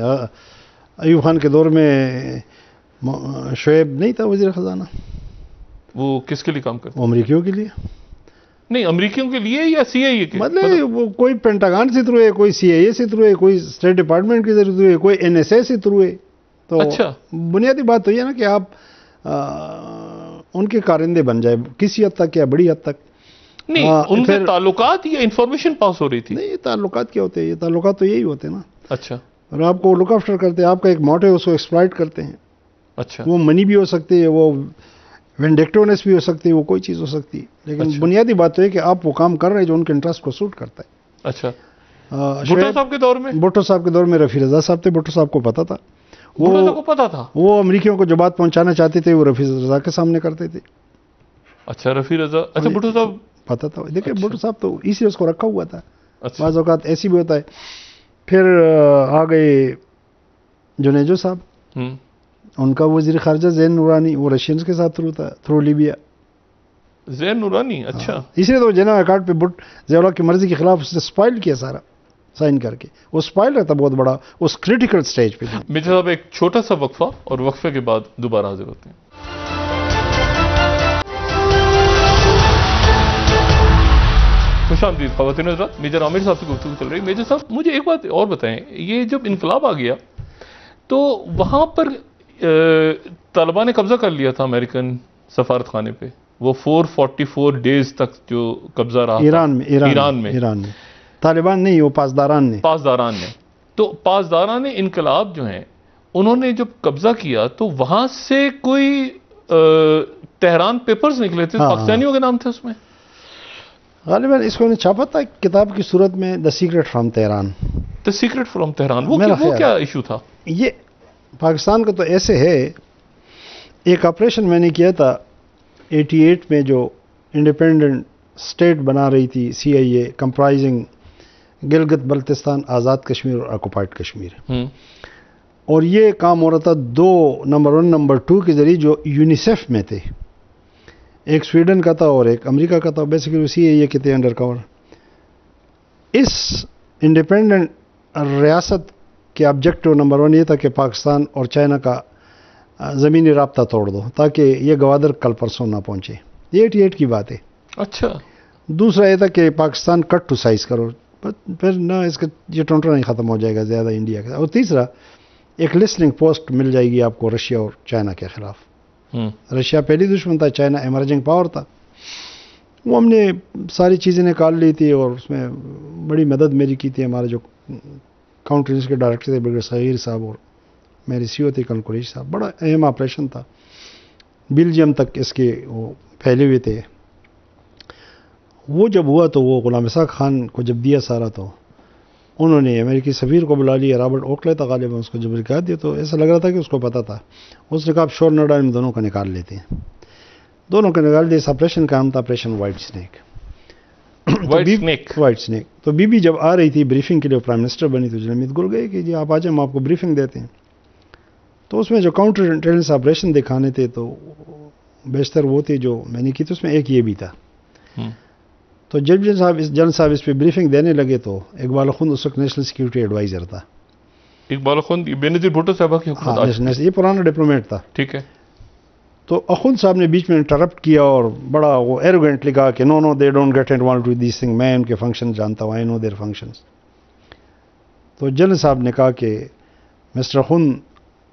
ایوب خان کے دور میں شعیب نہیں تھا وزیر خزانہ، وہ کس کے لیے کام کرتے؟ وہ امریکیوں کے لیے، نہیں امریکیوں کے لیے یا سی آئی اے کے؟ مطلب وہ کوئی پینٹاگان سے تھرو ہے، کوئی سی آئی اے سے تھرو ہے، کوئی اسٹیٹ ڈپارٹمنٹ کے ذریعے تھرو ہے، کوئی این ایس اے سے تھرو ہے۔ تو اچھا، بنیادی بات تو یہ نا کہ آپ ان کے کارندے بن جائے کسی حد تک یا بڑی حد تک۔ نہیں ان کے تعلقات یا انفارمیشن پاس ہو رہی تھی؟ نہیں، یہ تعلقات کیا ہوتے ہیں؟ یہ تعلقات تو یہی ہوتے ہیں نا، اچھا اور آپ کو لک آفٹر کرتے ہیں، آپ کا ایک موٹو ہے، اس کو ایکسپلائٹ کرتے ہیں۔ اچھا وہ منی بھی ہو سکتی ہے، وہ وینڈکٹونس بھی ہو سکتی ہے، وہ کوئی چیز ہو سکتی ہے، لیکن بنیادی بات تو یہ کہ آپ وہ کام کر رہے ہیں جو ان کے انٹرسٹ کو سوٹ کرتا ہے۔ اچھا بھٹو صاحب کے دور میں؟ بھٹو صاحب کے دور میں رفیع رضا صاحب تھے، بھٹو صاحب کو پتا تھا، بھٹو صاحب کو پتا تھا، وہ امریکیوں کو جو بات پہنچانا چاہتے تھے وہ رفیع رضا کے سامنے کرتے تھے۔ اچھا رفیع رضا، اچھا بھٹو صاحب پتا تھا، دیکھیں بھٹو صاحب تو اسی اس کو رکھا ہوا تھا، اچھا بعض اوقات ایسی بھی ہوتا ہے۔ پھر آ گئے جنیجو صاحب، ان کا وزیر خارجہ زین نورانی، وہ رشینز کے ساتھ تھرو تھا، تھرو لیبیا۔ زین نورانی، اچھا اس لیے تو جنرل اکارڈ پہ ضیاء الحق کی مرضی کے خلاف اس نے سپائل کیا سارا سائن کر کے، وہ سپائل رہتا بہت بڑا اس کریٹیکل سٹیج پہ۔ مرزا صاحب ایک چھوٹا سا وقفہ، اور وقفے کے بعد دوبارہ حاضر ہوتے ہیں۔ خوش آمدید خواتین حضرات، میجر عامر صاحب سے گفتگو چل رہی ہے۔ میجر صاحب مجھے ایک بات اور بتائیں، یہ جب انقلاب آ گیا تو وہاں پر طالبان نے قبضہ کر لیا تھا امریکن سفارت خانے پہ، وہ 444 ڈیز تک جو قبضہ رہا ایران میں طالبان نہیں، وہ پاسداران نے تو پاسداران انقلاب جو ہیں انہوں نے جب قبضہ کیا تو وہاں سے کوئی تہران پیپرز نکلے تھے، پاکستانیوں کے نام تھے اس میں، غالباً اس کو انہیں چھاپا تھا کتاب کی صورت میں، the secret from Tehran. The secret from Tehran, وہ کیا ایشو تھا؟ یہ پاکستان کا تو ایسے ہے، ایک آپریشن میں نے کیا تھا 88 میں، جو انڈیپینڈنٹ اسٹیٹ بنا رہی تھی سی آئی اے، کمپرائزنگ گلگت بلتستان، آزاد کشمیر اور آکوپائڈ کشمیر، اور یہ کام ہو رہا تھا دو، نمبر 1 نمبر 2 کے ذریعے جو یونیسیف میں تھے، ایک سویڈن کا تھا اور ایک امریکہ کا تھا، بیسیکلی سی آئی اے کے تھے انڈر کور۔ اس انڈیپینڈنٹ ریاست کے آبجیکٹو نمبر 1 یہ تھا کہ پاکستان اور چائنا کا زمینی رابطہ توڑ دو تاکہ یہ گوادر کل پرسوں نہ پہنچے، یہ 88 کی بات ہے۔ اچھا، دوسرا یہ تھا کہ پاکستان کٹ ٹو سائز کرو، پھر نہ اس کا یہ ٹونٹا نہیں ختم ہو جائے گا زیادہ انڈیا کا، اور تیسرا ایک لسننگ پوسٹ مل جائے گی آپ کو رشیا اور چائنا کے خلاف۔ رشیا پہلی دشمن تھا, چائنا ایمرجنگ پاور تھا. وہ ہم نے ساری چیزیں نکال لی تھی اور اس میں بڑی مدد میری کی تھی ہمارے جو کاؤنٹرز کے ڈائریکٹر تھے برگیڈیئر صغیر صاحب اور میری سی او تھے کل قریشی صاحب. بڑا اہم آپریشن تھا, بیلجیم تک اس کے وہ پھیلے ہوئے تھے. وہ جب ہوا تو وہ غلام اسحاق خان کو جب دیا سارا تو انہوں نے امریکی سفیر کو بلا لیا, رابرٹ اوکلے تھا غالباً, اس کو جب رکھا دیا تو ایسا لگ رہا تھا کہ اس کو پتا تھا. اس نے کہا آپ شور نہ ڈالیں, دونوں کو نکال لیتے ہیں. دونوں کو نکال دیا. اس آپریشن کا نام تھا operation white snack. White snack. تو بی بی جب آ رہی تھی بریفنگ کے لیے, پرائم منسٹر بنی, تو جناب امیت گل گئے کہ جی آپ آ جائیں, ہم آپ کو بریفنگ دیتے ہیں. تو اس میں جو کاؤنٹر انٹیلیجنس آپریشن دکھانے تھے تو بیشتر وہ تھے جو میں نے کی, تو اس میں ایک یہ بھی تھا. تو جب جنرل صاحب اس پہ بریفنگ دینے لگے تو اقبال اخند اس وقت نیشنل سیکورٹی ایڈوائزر تھا. اقبال اخند بینظیر بھٹو صاحب کی حکومت, یہ پرانا ڈپلومیٹ تھا. ٹھیک ہے. تو اخند صاحب نے بیچ میں انٹرپٹ کیا اور بڑا وہ ایروگینٹلی کہا کہ no they don't get involved with this thing, میں ان کے فنکشن جانتا ہوں, آئی نو دیئر فنکشنز. تو جنرل صاحب نے کہا کہ mister Akhund,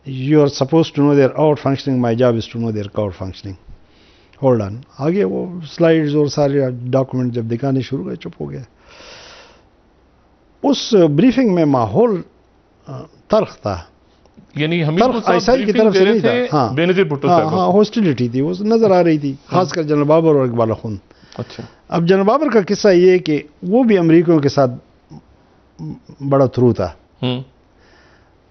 you are suppose to know their out functioning, my job is to know their out functioning. Hold on. آگے وہ سلائیڈز اور سارے ڈاکومنٹ جب دکھانے شروع ہوئے, چپ ہو گیا. اس بریفنگ میں ماحول تلخ تھا, یعنی آئیسائی کی طرف سے نہیں تھا. بینظیر بھٹو صاحب ہاسٹیلٹی تھی, وہ نظر آ رہی تھی, خاص کر جنرل بابر اور اقبال اخند. اچھا. اب جنرل بابر کا قصہ یہ ہے کہ وہ بھی امریکیوں کے ساتھ بڑا تھرو تھا.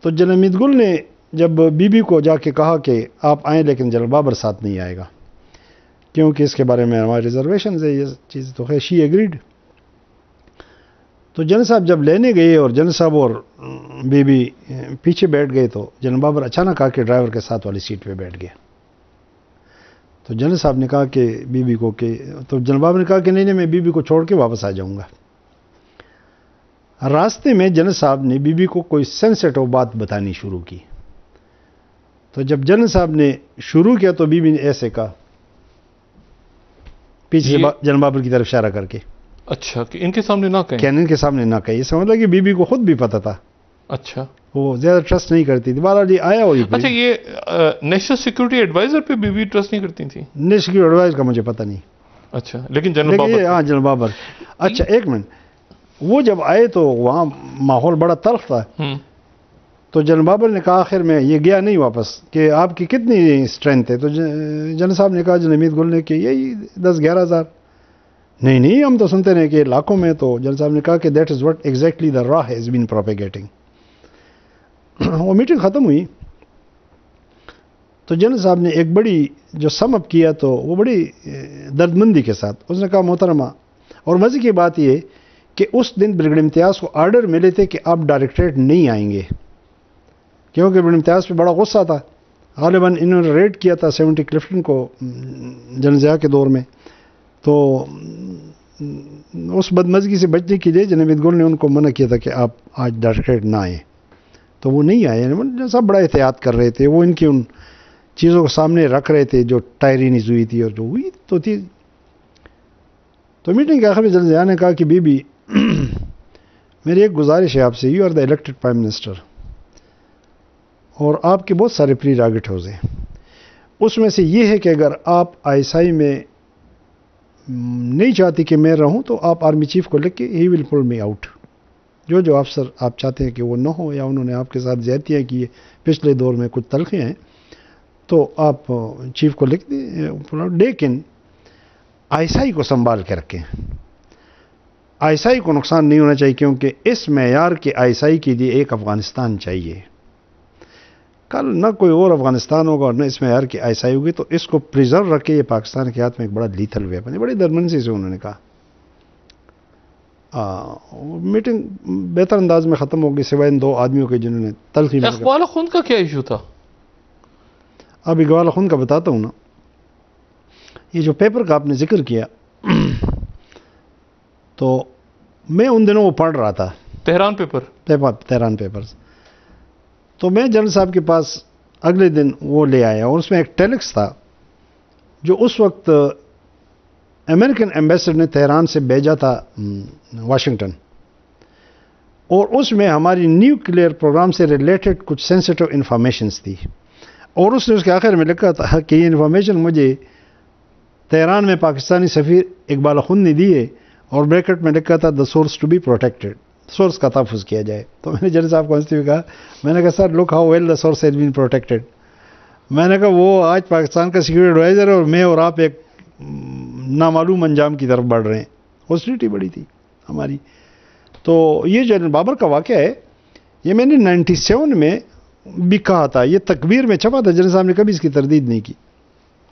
تو جنرل امیت گل نے جب بی بی کو جا کے کہا کہ آپ آئیں لیکن جنرل بابر ساتھ نہیں آئے گا کیونکہ اس کے بارے میں ہمارے ریزرویشنز ہے, یہ چیز تو خیر شی ایگریڈ. تو جنرل صاحب جب لینے گئے اور جنرل صاحب اور بی بی پیچھے بیٹھ گئے تو جنرل بابر اچانک آ کے ڈرائیور کے ساتھ والی سیٹ پہ بیٹھ گیا. تو جنرل صاحب نے کہا کہ بی بی کو کہ, تو جنرل بابر نے کہا کہ نہیں میں بی بی کو چھوڑ کے واپس آ جاؤں گا. راستے میں جنرل صاحب نے بی بی کو کوئی سینسیٹیو بات بتانی شروع کی. تو جب جنرل صاحب نے شروع کیا تو بی بی نے ایسے کہا پیچھے سے جنرل بابر کی طرف اشارہ کر کے. اچھا, کہ ان کے سامنے نہ کہیں. ان کے سامنے نہ کہیں. یہ سمجھ لگا کہ بی بی کو خود بھی پتا تھا. اچھا. وہ زیادہ ٹرسٹ نہیں کرتی تھی. بہرحال جی آیا وہی. اچھا, یہ نیشنل سیکورٹی ایڈوائزر پہ بی بی ٹرسٹ نہیں کرتی تھی؟ نیشنل سیکورٹی ایڈوائزر کا مجھے پتہ نہیں. اچھا, لیکن جنرل بابر. ہاں جنرل بابر. اچھا ایک منٹ, وہ جب آئے تو وہاں ماحول بڑا تلخ تھا. تو جنرل بابر نے کہا آخر میں یہ گیا نہیں واپس کہ آپ کی کتنی اسٹرینتھ ہے. تو جنرل صاحب نے کہا جنرل امیت گل نے کہ یہی 10-11 ہزار. نہیں ہم تو سنتے رہے کہ لاکھوں میں. تو جنرل صاحب نے کہا کہ that is what exactly the را ہیز بین پروپیگیٹنگ. وہ میٹنگ ختم ہوئی تو جنرل صاحب نے ایک بڑی جو سم اپ کیا تو وہ بڑی دردمندی کے ساتھ اس نے کہا محترمہ, اور مزے کی بات یہ کہ اس دن بریگیڈیئر امتیاز کو آرڈر ملے تھے کہ آپ ڈائریکٹریٹ نہیں آئیں گے کیونکہ بریگیڈیئر امتیاز پہ بڑا غصہ تھا. غالباً انہوں نے ریڈ کیا تھا 70 کلفٹن کو جنرل ضیاء کے دور میں. تو اس بدمزگی سے بچنے کے لیے جنرل امیت گل نے ان کو منع کیا تھا کہ آپ آج ڈائریکٹریٹ نہ آئیں. تو وہ نہیں آئے. سب بڑا احتیاط کر رہے تھے, وہ ان کی ان چیزوں کو سامنے رکھ رہے تھے جو ٹائرینیز ہوئی تھی اور جو ہوئی تو تھی. تو میٹنگ کے آخر میں جنرل ضیاء نے کہا کہ بی بی میری ایک گزارش ہے آپ سے, you are the elected prime minister اور آپ کے بہت سارے پریراگیٹیوز ہیں. اس میں سے یہ ہے کہ اگر آپ آئی ایس آئی میں نہیں چاہتی کہ میں رہوں تو آپ آرمی چیف کو لکھ کے ہی ول پل می آؤٹ. جو افسر آپ چاہتے ہیں کہ وہ نہ ہو یا انہوں نے آپ کے ساتھ زیادتیاں کی پچھلے دور میں کچھ تلخیاں ہیں تو آپ چیف کو لکھ دیں. لیکن آئی ایس آئی کو سنبھال کے رکھیں. آئی ایس آئی کو نقصان نہیں ہونا چاہیے کیونکہ اس معیار کے آئی ایس آئی کے لیے ایک افغانستان چاہیے. کل نہ کوئی اور افغانستان ہوگا اور نہ اس معیار کی آئی ایس آئی ہوگی, تو اس کو پریزرو رکھے. یہ پاکستان کے ہاتھ میں ایک بڑا لیتھل ویپن ہے. بڑی درمندی سے انہوں نے کہا. میٹنگ بہتر انداز میں ختم ہوگی سوائے ان 2 آدمیوں کے جنہوں نے تلخی میں. اقبال اخند کا کیا ایشو تھا؟ اب اقبال اخند کا بتاتا ہوں نا. یہ جو پیپر کا آپ نے ذکر کیا تو میں ان دنوں وہ پڑھ رہا تھا, تہران پیپر. Tehran papers. تو میں جنرل صاحب کے پاس اگلے دن وہ لے آیا اور اس میں ایک ٹیلکس تھا جو اس وقت امریکن ایمبیسڈر نے تہران سے بھیجا تھا واشنگٹن, اور اس میں ہماری نیوکلیئر پروگرام سے ریلیٹڈ کچھ سینسیٹیو انفارمیشنز تھی. اور اس نے اس کے آخر میں لکھا تھا کہ یہ انفارمیشن مجھے تہران میں پاکستانی سفیر اقبال اخند نے دی ہے، اور بریکٹ میں لکھا تھا the source to be protected, source کا تحفظ کیا جائے. تو میں نے جنرل صاحب کو ہنستے ہوئے کہا، میں نے کہا sir look how well the source has been protected. میں نے کہا وہ آج پاکستان کا سیکورٹی ایڈوائزر ہے اور میں اور آپ ایک نامعلوم انجام کی طرف بڑھ رہے ہیں. ہاسٹیلیٹی بڑی تھی ہماری. تو یہ جو بابر کا واقعہ ہے، یہ میں نے 97 میں بھی کہا تھا، یہ تکبیر میں چھپا تھا، جنرل صاحب نے کبھی اس کی تردید نہیں کی.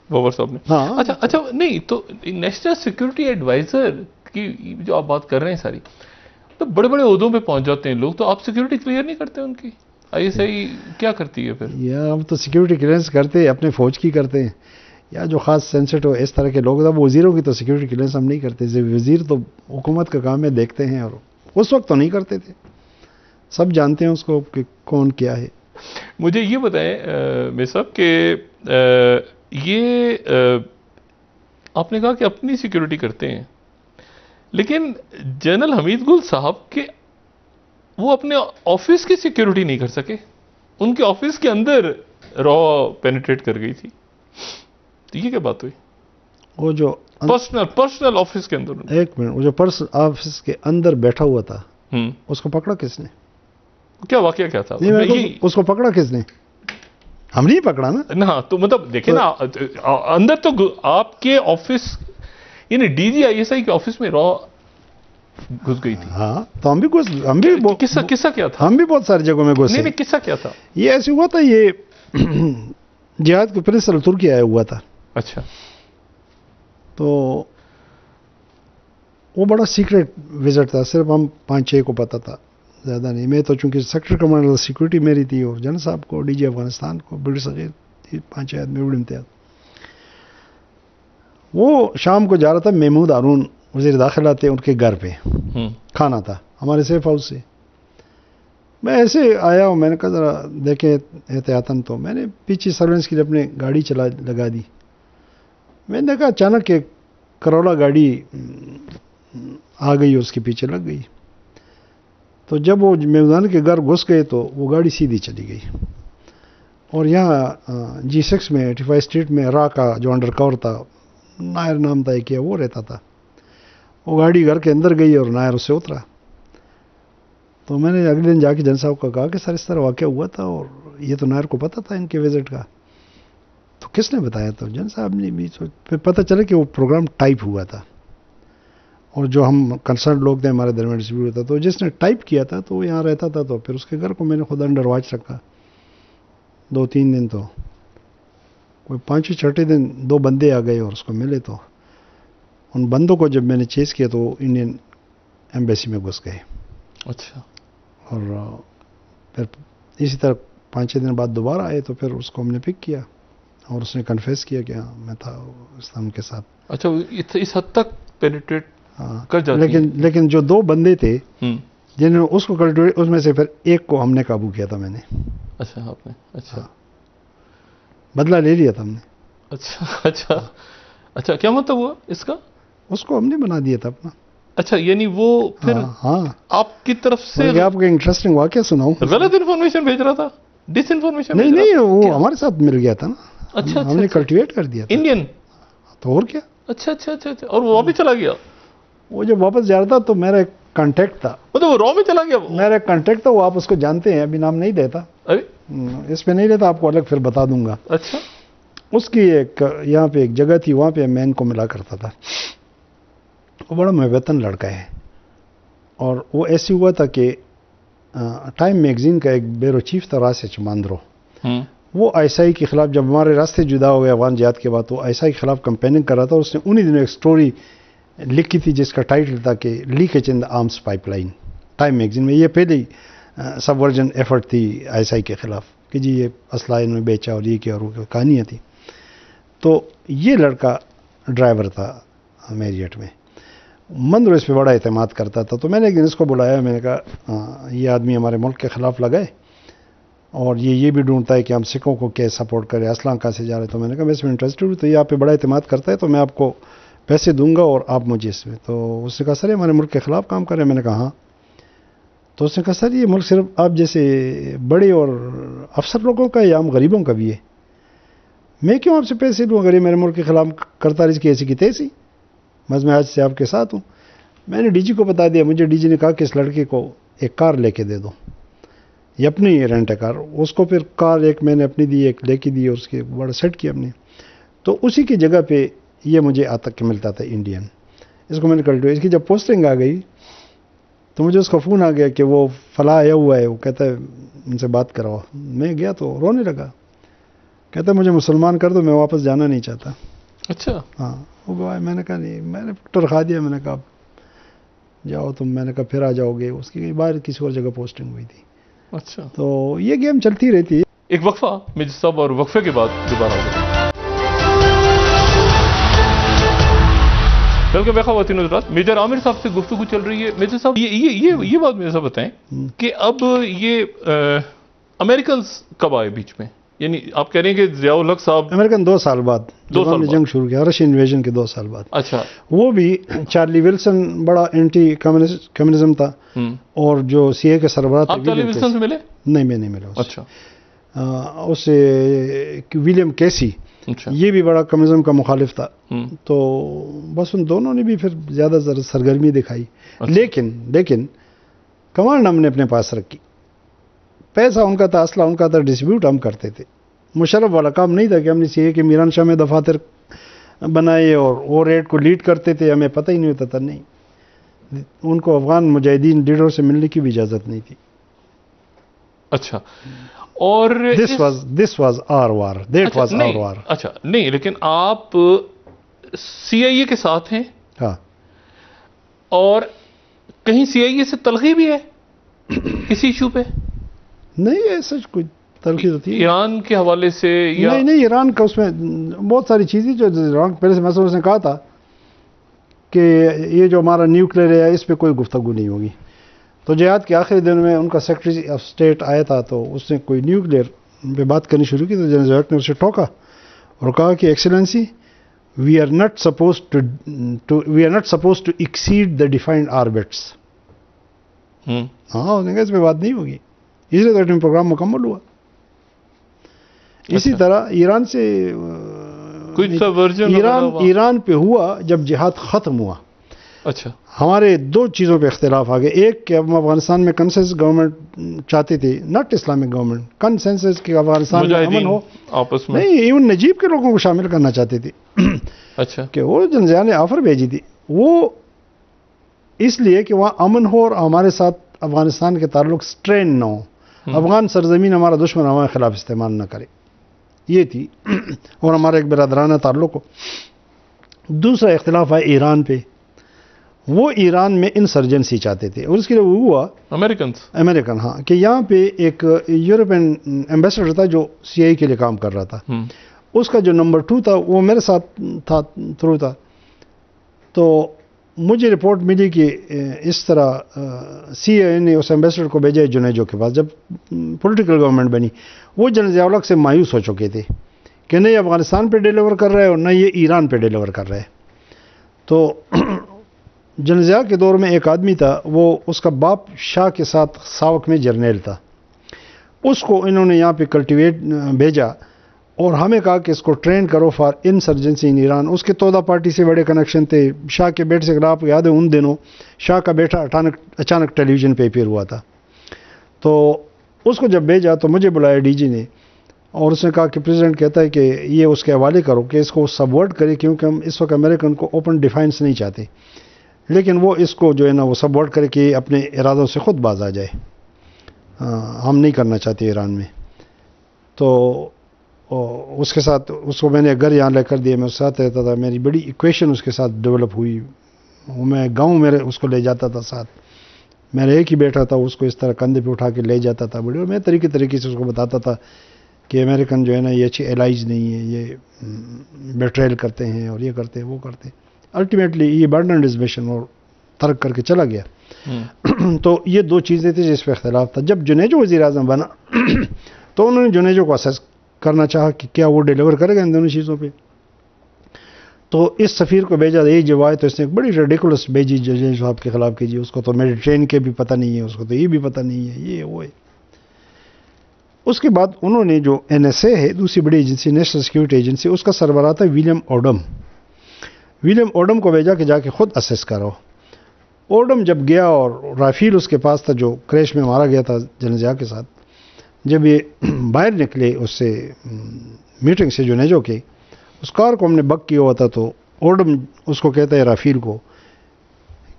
بابر صاحب نے؟ ہاں. اچھا نہیں تو نیشنل سیکورٹی ایڈوائزر کی جو آپ بات کر رہے ہیں ساری، تو بڑے بڑے عہدوں پہ پہنچ جاتے ہیں لوگ، تو آپ سیکورٹی کلیئر نہیں کرتے ان کی؟ آئی ایس آئی کیا کرتی ہے پھر؟ یا ہم تو سیکورٹی کلیئرنس کرتے اپنے فوج کی کرتے ہیں، یا جو خاص سینسٹو اس طرح کے لوگ ہیں، وہ وزیروں کی تو سیکورٹی کلیئرنس ہم نہیں کرتے. وزیر تو حکومت کا کام ہے، دیکھتے ہیں، اور اس وقت تو نہیں کرتے تھے. سب جانتے ہیں اس کو کہ کون کیا ہے. مجھے یہ بتائیں میر صاحب کہ یہ آپ نے کہا کہ اپنی سیکورٹی کرتے ہیں، لیکن جنرل حمید گل صاحب کے وہ اپنے آفس کی سیکورٹی نہیں کر سکے، ان کے آفس کے اندر را پینیٹریٹ کر گئی تھی. تو یہ کیا بات ہوئی؟ وہ جو پرسنل آفس کے اندر، ایک منٹ، وہ جو پرسنل آفس کے اندر بیٹھا ہوا تھا اس کو پکڑا کس نے؟ کیا واقعہ کیا تھا؟ اس کو پکڑا کس نے؟ ہم نہیں پکڑا نا. ہاں تو مطلب دیکھیں نا، اندر تو آپ کے آفس یعنی D G I S I کے آفس میں را گھس گئی تھی. ہاں تو ہم بھی قصہ کیا تھا؟ ہم بھی بہت ساری جگہوں میں گھسے. نہیں قصہ کیا تھا؟ یہ ایسے ہوا تھا، یہ جہاد کے پرنسپل ترکی آیا ہوا تھا. اچھا. تو وہ بڑا سیکریٹ وزٹ تھا، صرف ہم 5-6 کو پتا تھا، زیادہ نہیں. میں تو چونکہ سیکٹر کمانڈر سیکورٹی میری تھی، اور جنرل صاحب کو، ڈی جی افغانستان کو، بڑی صغیر 5 آدمی بڑی امتیاز. وہ شام کو جا رہا تھا، محمود ہارون وزیر داخلہ تھے، ان کے گھر پہ کھانا تھا ہمارے سیف ہاؤس سے. میں ایسے آیا ہوں، میں نے کہا ذرا دیکھیں احتیاطاً. تو میں نے پیچھے سروینس کے لیے اپنے گاڑی لگا دی. میں نے دیکھا اچانک ایک کرولا گاڑی آ گئی، اس کے پیچھے لگ گئی. تو جب وہ میمودان کے گھر گھس گئے تو وہ گاڑی سیدھی چلی گئی. اور یہاں G6 میں 85 اسٹریٹ میں را کا جو انڈر کور تھا، نائر نام تھا کہ وہ رہتا تھا. وہ گاڑی گھر کے اندر گئی اور نائر اس سے اترا. تو میں نے اگلے دن جا کے جن صاحب کو کہا کہ سر اس طرح واقعہ ہوا تھا، اور یہ تو نائر کو پتا تھا ان کے وزٹ کا. تو کس نے بتایا؟ تو جن صاحب نے بھی. پھر پتہ چلا کہ وہ پروگرام ٹائپ ہوا تھا، اور جو ہم کنسرن لوگ تھے ہمارے درمیان ڈسٹریبیوٹ ہوتا. تو جس نے ٹائپ کیا تھا تو وہ یہاں رہتا تھا. تو پھر اس کے گھر کو میں نے خود انڈر واچ رکھا 2-3 دن. تو کوئی 5-6 دن 2 بندے آ گئے اور اس کو ملے. تو ان بندوں کو جب میں نے چیز کیا تو وہ انڈین ایمبیسی میں گھس گئے. اچھا. اور پھر اسی طرح 5-6 دن بعد دوبارہ آئے. تو پھر اس کو ہم نے پک کیا اور اس نے کنفیس کیا کہ ہاں میں تھا اسلام کے ساتھ. اچھا اس حد تک پینیٹریٹ کر جاتی. لیکن جو 2 بندے تھے جنہوں نے اس کو کنٹریٹ، اس میں سے پھر ایک کو ہم نے قابو کیا تھا. میں نے. اچھا آپ نے. اچھا. بدلہ لے لیا تھا ہم نے. اچھا کیا مطلب ہوا اس کا؟ اس کو ہم نے بنا دیا تھا اپنا. اچھا یعنی وہ پھر آپ کی طرف سے آپ کو انٹرسٹنگ واقعہ سناؤں؟ غلط انفارمیشن بھیج رہا تھا، ڈس انفارمیشن؟ نہیں وہ ہمارے ساتھ مل گیا تھا نا. اچھا ہم نے کلٹیویٹ کر دیا تھا. انڈین؟ تو اور کیا. اچھا. اور وہ واپس چلا گیا؟ وہ جب واپس جا رہا تھا تو میرا ایک کانٹیکٹ تھا. مطلب وہ رو میں چلا گیا؟ میرا ایک کانٹیکٹ تھا، وہ آپ اس کو جانتے ہیں، ابھی نام نہیں دیتا، اس پہ نہیں لیتا، آپ کو الگ پھر بتا دوں گا. اچھا. اس کی ایک یہاں پہ ایک جگہ تھی، وہاں پہ میں ان کو ملا کرتا تھا. وہ بڑا محوطن لڑکا ہے. اور وہ ایسی ہوا تھا کہ ٹائم میگزین کا ایک بیورو چیف تھا راسچ ماندرو. وہ آئی کے خلاف، جب ہمارے راستے جدا ہو گئے افغان جہاد کے بعد، وہ آئی کے خلاف کمپیننگ کر رہا تھا. اس نے انہی دنوں ایک سٹوری لکھی تھی جس کا ٹائٹل تھا کہ leakage in the arms pipeline. Time magazine میں یہ پہلی سب ورجن ایفرٹ تھی آئی کے خلاف کہ جی یہ اسلحہ ان میں بیچا اور یہ کیا اور وہ کہانیاں تھیں. تو یہ لڑکا ڈرائیور تھا میریٹ میں. مندر اس پہ بڑا اعتماد کرتا تھا. تو میں نے ایک دن اس کو بلایا. میں نے کہا یہ آدمی ہمارے ملک کے خلاف لگائے اور یہ بھی ڈھونڈتا ہے کہ ہم سکھوں کو کیا سپورٹ کریں، اسلحہ کہاں سے جا رہے. تو میں نے کہا میں اس میں انٹرسٹڈ ہوں، تو یہ آپ پہ بڑا اعتماد کرتا ہے تو میں آپ کو پیسے دوں گا اور آپ مجھے اس میں. تو اس نے کہا سر یہ ہمارے ملک کے خلاف کام کر رہے ہیں. میں نے کہا ہاں. تو اس نے کہا سر یہ ملک صرف آپ جیسے بڑے اور افسر لوگوں کا یا ہم غریبوں کا بھی ہے. میں کیوں آپ سے پیسے لوں اگر یہ میرے ملک کے خلاف کرتا رہی کہ ایسی کی تیسی، بس میں آج سے آپ کے ساتھ ہوں۔ میں نے ڈی جی کو بتا دیا، مجھے ڈی جی نے کہا کہ اس لڑکے کو ایک کار لے کے دے دو، یہ اپنی رینٹ ہے کار، اس کو پھر کار ایک میں نے اپنی دی، ایک لے کے دی، اور اس کے بڑا سیٹ کیا ہم نے، تو اسی کی جگہ پہ یہ مجھے آتا کہ ملتا تھا انڈین، اس کو میں نے کلٹیویٹ، اس کی جب پوسٹنگ آ گئی تو مجھے اس کا فون آ گیا کہ وہ فلاں آیا ہوا ہے، وہ کہتا ہے ان سے بات کراؤ۔ میں گیا تو رونے لگا، کہتا ہے مجھے مسلمان کر دو، میں واپس جانا نہیں چاہتا۔ اچھا، ہاں وہ گواہ، میں نے کہا نہیں، میں نے فکر رکھا دیا، میں نے کہا جاؤ تم، میں نے کہا پھر آ جاؤ گے، اس کی باہر کسی اور جگہ پوسٹنگ ہوئی تھی۔ اچھا، تو یہ گیم چلتی رہتی ہے۔ ایک وقفہ میجر صاحب، اور وقفے کے بعد دوبارہ ہوگا۔ بلکہ بے خواتین حضرات، میجر عامر صاحب سے گفتگو چل رہی ہے۔ میجر صاحب یہ بات میرے صاحب بتائیں کہ اب یہ امریکنز کب آئے بیچ میں؟ یعنی آپ کہہ رہے ہیں کہ ضیاء الحق صاحب امریکن 2 سال بعد، جب ہم نے جنگ شروع کیا، رشین انویژن کے 2 سال بعد۔ اچھا، وہ بھی چارلی ولسن بڑا اینٹی کمیونزم تھا، اور جو سی اے کے سربراہ تھے، آپ چارلی ولسن سے ملے؟ نہیں، میں نہیں ملا اس سے۔ اچھا، اس سے ولیم کیسی، اچھا، یہ بھی بڑا کمیونزم کا مخالف تھا، تو بس ان دونوں نے بھی پھر زیادہ سرگرمی دکھائی، لیکن کمانڈ ہم نے اپنے پاس رکھی، پیسہ ان کا تھا، اسلحہ ان کا تھا، ڈسٹریبیوٹ ہم کرتے تھے۔ مشرف والا کام نہیں تھا کہ ہم نے سی اے کے میران شاہ میں دفاتر بنائے اور وہ ریڈ کو لیڈ کرتے تھے، ہمیں پتہ ہی نہیں ہوتا تھا، نہیں، ان کو افغان مجاہدین لیڈروں سے ملنے کی بھی اجازت نہیں تھی۔ اچھا، اور this was our war, that was our war. اچھا نہیں، لیکن آپ سی آئی اے کے ساتھ ہیں، ہاں، اور کہیں سی آئی اے سے تلخی بھی ہے کسی ایشو پہ؟ نہیں، ایسا کوئی تلخی ہوتی ہے ایران کے حوالے سے یا نہیں، ایران کا اس میں بہت ساری چیزیں جو ایران پہلے سے مسئلہ اس نے کہا تھا کہ یہ جو ہمارا نیوکلیر ہے اس پہ کوئی گفتگو نہیں ہوگی۔ تو جہاد کے آخری دن میں ان کا سیکرٹری آف اسٹیٹ آیا تھا، تو اس نے کوئی نیوکلیر پہ بات کرنی شروع کی، تو جنرل ضیاء نے اسے ٹوکا اور کہا کہ excellency, we are not suppose to exceed the defined orbits. ہاں، اس پہ بات نہیں ہوگی، اس لیے تو پروگرام مکمل ہوا۔ اسی طرح ایران سے ایران پہ ہوا جب جہاد ختم ہوا۔ اچھا، ہمارے 2 چیزوں پہ اختلاف آ گئے، ایک کہ ہم افغانستان میں کنسنسس گورنمنٹ چاہتے تھے، ناٹ اسلامک گورنمنٹ، کنسنسس کہ افغانستان میں امن ہو، آپس میں نہیں، ایون نجیب کے لوگوں کو شامل کرنا چاہتے تھے۔ اچھا، کہ وہ جنرل ضیاء نے آفر بھیجی تھی، وہ اس لیے کہ وہاں امن ہو اور ہمارے ساتھ افغانستان کے تعلق سٹرین نہ ہو، افغان سرزمین ہمارا دشمن ہمارے خلاف استعمال نہ کرے، یہ تھی، اور ہمارا ایک برادرانہ تعلق ہو۔ دوسرا اختلاف ہے ایران پہ، وہ ایران میں انسرجنسی چاہتے تھے، اور اس کے لیے وہ ہوا امریکن، ہاں، کہ یہاں پہ ایک یورپین ایمبیسڈر تھا جو سی آئی کے لیے کام کر رہا تھا، اس کا جو نمبر 2 تھا وہ میرے ساتھ تھرو تھا، تو مجھے رپورٹ ملی کہ اس طرح سی آئی نے اس ایمبیسڈر کو بھیجا جنیجو کے پاس، جب پولیٹیکل گورنمنٹ بنی، وہ جنرل ضیاء الحق سے مایوس ہو چکے تھے کہ نہ یہ افغانستان پہ ڈیلیور کر رہا ہے اور نہ یہ ایران پہ ڈیلیور کر رہا ہے۔ تو جنرل ضیاء کے دور میں ایک آدمی تھا، وہ اس کا باپ شاہ کے ساتھ ساوک میں جرنیل تھا، اس کو انہوں نے یہاں پہ کلٹیویٹ بھیجا اور ہمیں کہا کہ اس کو ٹرین کرو فار انسرجنسی ان ایران۔ اس کے تودا پارٹی سے بڑے کنیکشن تھے، شاہ کے بیٹے سے، اگر آپ کو یاد ہے ان دنوں شاہ کا بیٹا اچانک ٹیلی ویژن پہ اپیئر ہوا تھا، تو اس کو جب بھیجا تو مجھے بلایا ڈی جی نے، اور اس نے کہا کہ پریزیڈنٹ کہتا ہے کہ یہ اس کے حوالے کرو کہ اس کو سبورٹ کرے، کیونکہ ہم اس وقت امریکن کو اوپن ڈیفینس نہیں چاہتے، لیکن وہ اس کو جو ہے نا وہ سپورٹ کرے کہ اپنے ارادوں سے خود باز آ جائے، ہم نہیں کرنا چاہتے ایران میں۔ تو اس کے ساتھ اس کو میں نے گھر یہاں لے کر دیا، میں اس کے ساتھ رہتا تھا، میری بڑی ایکویشن اس کے ساتھ ڈیولپ ہوئی، میں گاؤں میرے اس کو لے جاتا تھا ساتھ، میرا ایک ہی بیٹا تھا، اس کو اس طرح کندھے پہ اٹھا کے لے جاتا تھا بڑی، اور میں طریقے سے اس کو بتاتا تھا کہ امریکن جو ہے نا یہ اچھے الائز نہیں ہے، یہ بیٹریل کرتے ہیں اور یہ کرتے ہیں وہ کرتے ہیں۔ الٹیمیٹلی یہ برڈن ڈسمشن اور ترک کر کے چلا گیا۔ تو یہ 2 چیزیں تھیں جس پہ اختلاف تھا۔ جب جنیجو وزیر اعظم بنا تو انہوں نے جنیجو کو اسیس کرنا چاہا کہ کیا وہ ڈیلیور کرے گا ان دونوں چیزوں پہ، تو اس سفیر کو بھیجا، یہ جو آئے تو اس نے ایک بڑی ریڈیکولس بھیجی جج صاحب کے خلاف کی، جی اس کو تو میڈیٹرین کے بھی پتہ نہیں ہے، اس کو تو یہ بھی پتہ نہیں ہے، یہ وہ ہے۔ اس کے بعد انہوں نے جو NSA ہے دوسری بڑی ایجنسی نیشنل سیکیورٹی ایجنسی اس کا سربراہ تھا ولیم اوڈم کو بھیجا کہ جا کے خود اسیس کرو. اوڈم جب گیا اور رافیل اس کے پاس تھا جو کریش میں مارا گیا تھا جنرل ضیاء کے ساتھ, جب یہ باہر نکلے اس سے میٹنگ سے جو نیجو کے, اس کار کو ہم نے بک کیا ہوا تھا, تو اوڈم اس کو کہتا ہے رافیل کو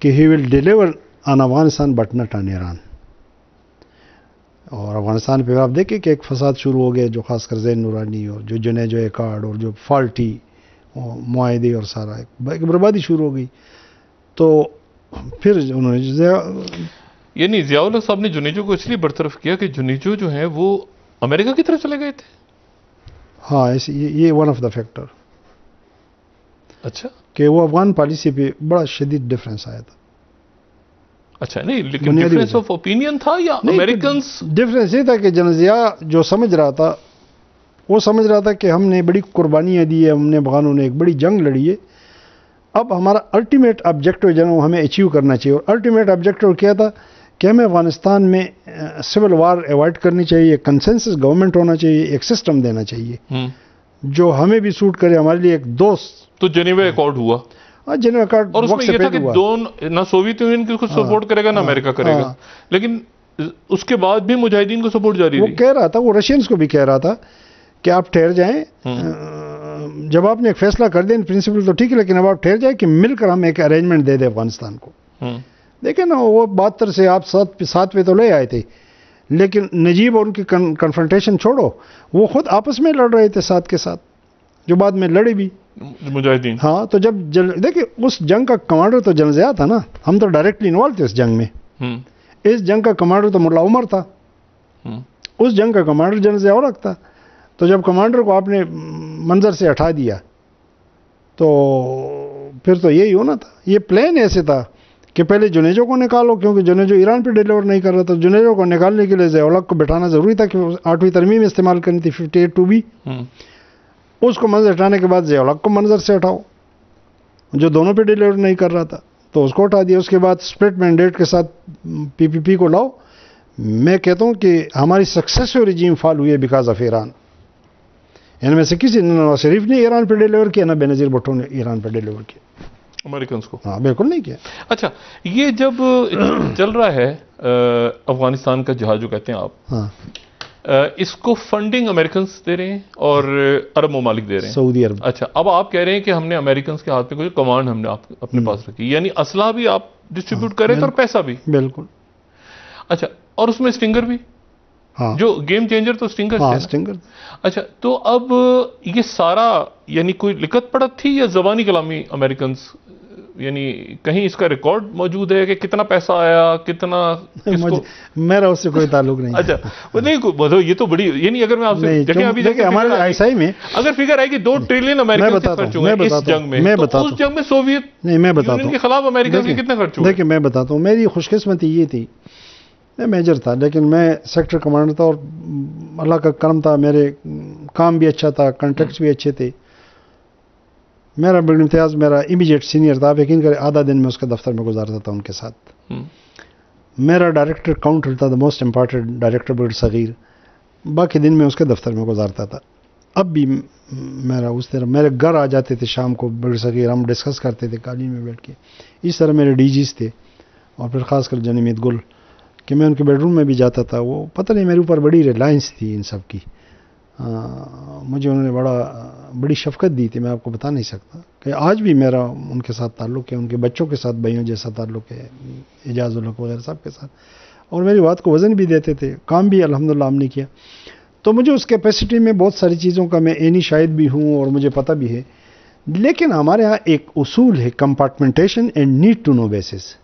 کہ he will deliver on Afghanistan but not on Iran. اور افغانستان پہ آپ دیکھیں کہ ایک فساد شروع ہو گیا جو خاص کر زین نورانی اور جو جنیجو ایکارڈ اور جو فالٹی معاہدے اور سارا ایک بربادی شروع ہو گئی. تو پھر انہوں نے یعنی ضیاء الحق صاحب نے جنیجو کو اس لیے برطرف کیا کہ جنیجو جو ہیں وہ امریکہ کی طرف چلے گئے تھے. ہاں یہ ون آف دا فیکٹر. اچھا, کہ وہ افغان پالیسی پہ بڑا شدید ڈفرینس آیا تھا. اچھا, نہیں لیکن ڈفرینس آف اوپینین تھا یا امریکنز؟ ڈفرینس یہ تھا کہ جنرل ضیاء جو سمجھ رہا تھا وہ سمجھ رہا تھا کہ ہم نے بڑی قربانیاں دی ہے, ہم نے افغانوں نے ایک بڑی جنگ لڑی ہے, اب ہمارا الٹیمیٹ آبجیکٹو جو ہے وہ ہمیں اچیو کرنا چاہیے. اور الٹیمیٹ آبجیکٹو کیا تھا کہ ہمیں افغانستان میں سول وار ایوائڈ کرنی چاہیے, کنسنسس گورنمنٹ ہونا چاہیے, ایک سسٹم دینا چاہیے جو ہمیں بھی سوٹ کرے, ہمارے لیے ایک دوست. تو جنیوا ایکارڈ ہوا. جنیوا ایکارڈ اور اس میں یہ تھا کہ نہ سوویت یونین کو سپورٹ کرے گا نہ امریکہ کرے گا, لیکن اس کے بعد بھی مجاہدین کو سپورٹ جاری رہی. وہ کہہ رہا تھا, وہ رشینز کو بھی کہہ رہا تھا کہ آپ ٹھہر جائیں, جب آپ نے ایک فیصلہ کر دیں پرنسپل تو ٹھیک ہے, لیکن اب آپ ٹھہر جائیں کہ مل کر ہم ایک ارینجمنٹ دے دیں افغانستان کو. دیکھیں نا, وہ 72 سے آپ 7 پہ تو لے آئے تھے, لیکن نجیب اور ان کی کنفرنٹیشن چھوڑو, وہ خود آپس میں لڑ رہے تھے ساتھ کے ساتھ, جو بعد میں لڑے بھی مجاہدین. ہاں, تو جب دیکھیں اس جنگ کا کمانڈر تو جنرل ضیاء تھا نا, ہم تو ڈائریکٹلی انوالو تھے اس جنگ میں. اس جنگ کا کمانڈر تو ملا عمر تھا, اس جنگ کا کمانڈر جنرل ضیاء الحق تھا. تو جب کمانڈر کو آپ نے منظر سے ہٹا دیا تو پھر تو یہی ہونا تھا. یہ پلان ایسے تھا کہ پہلے جنیجو کو نکالو, کیونکہ جنیجو ایران پہ ڈیلیور نہیں کر رہا تھا. جنیجو کو نکالنے کے لیے ضیاء الحق کو بٹھانا ضروری تھا کہ 8ویں ترمیم استعمال کرنی تھی 58(2)B. اس کو منظر ہٹانے کے بعد ضیاء الحق کو منظر سے ہٹاؤ جو دونوں پہ ڈیلیور نہیں کر رہا تھا, تو اس کو ہٹا دیا. اس کے بعد اسپلٹ مینڈیٹ کے ساتھ PPP کو لاؤ. میں کہتا ہوں کہ ہماری سکسیسو رجیم فال ہوئی ہے بیکاز آف ایران. ان میں سے کسی نے نواز شریف نے ایران پہ ڈیلیور کیا, نہ بے نظیر بھٹو نے ایران پہ ڈیلیور کیا, امریکنز کو. ہاں بالکل نہیں کیا. اچھا, یہ جب چل رہا ہے افغانستان کا جہاد جو کہتے ہیں آپ, ہاں, اس کو فنڈنگ امریکنز دے رہے ہیں اور عرب ممالک دے رہے ہیں, سعودی عرب. اچھا, اب آپ کہہ رہے ہیں کہ ہم نے امریکنز کے ہاتھ میں کوئی کمانڈ ہم نے اپنے پاس رکھی, یعنی اسلحہ بھی آپ ڈسٹریبیوٹ کریں اور پیسہ بھی. بالکل. اچھا, اور اس میں اسٹنگر بھی. ہاں, جو گیم چینجر تو اسٹنگر تھے. اسٹنگر. اچھا, تو اب یہ سارا یعنی کوئی لکھت پڑھت تھی یا زبانی کلامی امریکنز, یعنی کہیں اس کا ریکارڈ موجود ہے کہ کتنا پیسہ آیا, کتنا میرا اس سے کوئی تعلق نہیں. اچھا, نہیں یہ تو بڑی, یعنی اگر میں آپ سے دیکھیں ابھی ہمارے ISI میں اگر فگر آئے کہ 2 ٹریلین امریکہ سے خرچ ہوئے اس جنگ میں, تو اس جنگ میں سوویت یونین کے خلاف امریکہ کے کتنے خرچ ہوئے؟ دیکھیں میں بتاتا ہوں, میری خوش قسمتی یہ تھی, میں میجر تھا لیکن میں سیکٹر کمانڈر تھا, اور اللہ کا کرم تھا, میرے کام بھی اچھا تھا, کنٹیکٹس بھی اچھے تھے. میرا بڑی امتیاز میرا امیجیٹ سینئر تھا, آپ یقین کریں آدھا دن میں اس کے دفتر میں گزارتا تھا ان کے ساتھ. میرا ڈائریکٹر کاؤنٹر تھا, the most important director brigade صغیر, باقی دن میں اس کے دفتر میں گزارتا تھا. اب بھی میرا اس طرح میرے گھر آ جاتے تھے شام کو برگیڈ صغیر, ہم ڈسکس کرتے تھے قالین میں بیٹھ کے. اس طرح میرے DGs تھے, اور پھر خاص کر جنیمید گل کہ میں ان کے بیڈ روم میں بھی جاتا تھا. وہ پتہ نہیں میرے اوپر بڑی ریلائنس تھی ان سب کی, مجھے انہوں نے بڑی شفقت دی تھی, میں آپ کو بتا نہیں سکتا. کہ آج بھی میرا ان کے ساتھ تعلق ہے, ان کے بچوں کے ساتھ بھائیوں جیسا تعلق ہے, اعجاز الحق وغیرہ سب کے ساتھ, اور میری بات کو وزن بھی دیتے تھے. کام بھی الحمدللہ ہم نے کیا. تو مجھے اس کیپیسٹی میں بہت ساری چیزوں کا میں عینی شاہد بھی ہوں اور مجھے پتہ بھی ہے. لیکن ہمارے ہاں ایک اصول ہے compartmentation and need to know basis.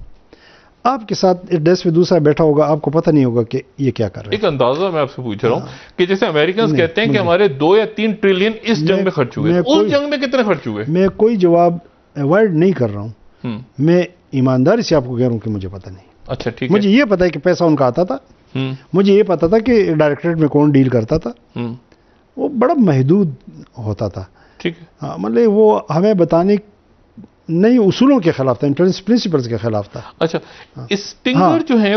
آپ کے ساتھ ایک ڈیسک پہ دوسرا بیٹھا ہوگا, آپ کو پتہ نہیں ہوگا کہ یہ کیا کر رہا ہے. ایک اندازہ میں آپ سے پوچھ رہا ہوں کہ جیسے امریکنز کہتے ہیں کہ ہمارے 2 یا 3 ٹریلین اس جنگ میں خرچ ہوئے, اس جنگ میں کتنے خرچ ہوئے؟ میں کوئی جواب اوائڈ نہیں کر رہا ہوں, میں ایمانداری سے آپ کو کہہ رہا ہوں کہ مجھے پتہ نہیں. اچھا ٹھیک ہے. مجھے یہ پتہ ہے کہ پیسہ ان کا آتا تھا, مجھے یہ پتہ تھا کہ ڈائریکٹریٹ میں کون ڈیل کرتا تھا, وہ بڑا محدود ہوتا تھا. ٹھیک ہے. مطلب وہ ہمیں بتانے نئی اصولوں کے خلاف تھا، پرنسپلز کے خلاف تھا. اچھا اسٹنگر جو ہیں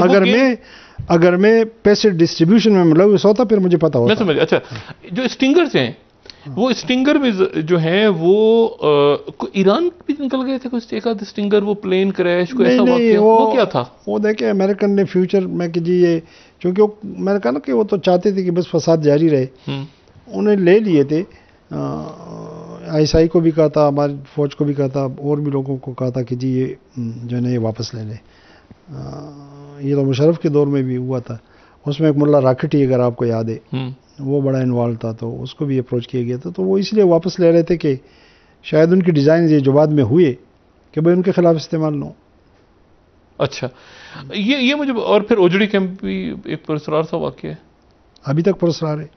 اگر میں پیسے ڈسٹریبیوشن میں ملوث ہوتا پھر مجھے پتا ہوتا. میں سمجھ. اچھا جو اسٹنگرز ہیں وہ اسٹنگر میں جو ہیں وہ ایران بھی نکل گئے تھے کچھ ایک آدھ اسٹنگر، وہ پلین کریش کو ایسا واقعہ وہ کیا تھا؟ وہ دیکھیں امریکن نے فیوچر میں کہ جی یہ چونکہ میں نے کہا نا کہ وہ تو چاہتے تھے کہ بس فساد جاری رہے، انہیں لے لیے تھے. ISI کو بھی کہا تھا، ہماری فوج کو بھی کہا تھا، اور بھی لوگوں کو کہا تھا کہ جی یہ جو ہے نا یہ واپس لے لیں. یہ تو مشرف کے دور میں بھی ہوا تھا. اس میں ایک ملا راکٹی اگر آپ کو یاد ہے وہ بڑا انوالو تھا، تو اس کو بھی اپروچ کیا گیا تھا. تو وہ اس لیے واپس لے رہے تھے کہ شاید ان کی ڈیزائن یہ جو بعد میں ہوئے کہ بھائی ان کے خلاف استعمال نہ ہو. اچھا یہ مجھے، اور پھر اوجڑی کیمپ بھی ایک پراسرار سا واقعہ ہے، ابھی تک پراسرار ہے.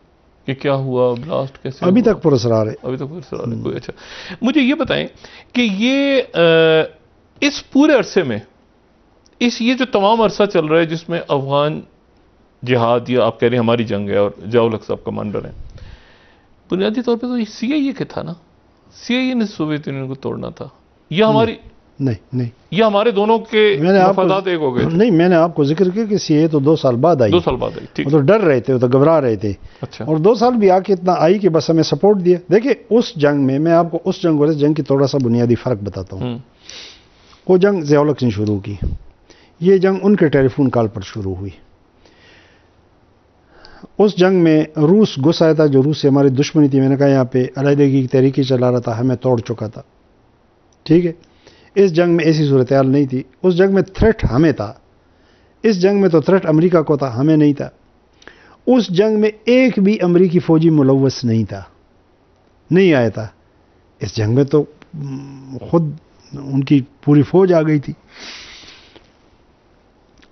کہ کیا ہوا بلاسٹ کیسے؟ ابھی تک پراسرار ہے. ابھی تک پراسرار ہے کوئی. اچھا مجھے یہ بتائیں کہ یہ اس پورے عرصے میں یہ جو تمام عرصہ چل رہا ہے جس میں افغان جہاد یا آپ کہہ رہے ہیں ہماری جنگ ہے اور ضیاء الحق صاحب کمانڈر ہیں، بنیادی طور پہ تو یہ CIA کے تھا نا، CIA نے سوویت یونین کو توڑنا تھا. یہ ہماری نہیں یہ ہمارے دونوں کے مفادات ایک ہو گئے. نہیں میں نے آپ کو ذکر کیا کہ CIA تو 2 سال بعد آئی. 2 سال بعد آئی، ٹھیک. وہ تو ڈر رہے تھے، وہ تو گھبرا رہے تھے. اچھا. اور 2 سال بھی آ کے اتنا آئی کہ بس ہمیں سپورٹ دیا. دیکھیں اس جنگ میں آپ کو اس جنگ اور اس جنگ کی تھوڑا سا بنیادی فرق بتاتا ہوں. وہ جنگ ضیاء الحق نے شروع کی، یہ جنگ ان کے ٹیلی فون کال پر شروع ہوئی. اس جنگ میں روس گھس آیا تھا، جو روس سے ہماری دشمنی تھی. میں نے کہا یہاں پہ علیحدگی کی تحریکی چلا رہا تھا، ہمیں توڑ چکا تھا. ٹھیک ہے، اس جنگ میں ایسی صورتحال نہیں تھی. اس جنگ میں تھریٹ ہمیں تھا. اس جنگ میں تو تھریٹ امریکہ کو تھا، ہمیں نہیں تھا. اس جنگ میں ایک بھی امریکی فوجی ملوث نہیں تھا، نہیں آیا تھا. اس جنگ میں تو خود ان کی پوری فوج آ گئی تھی.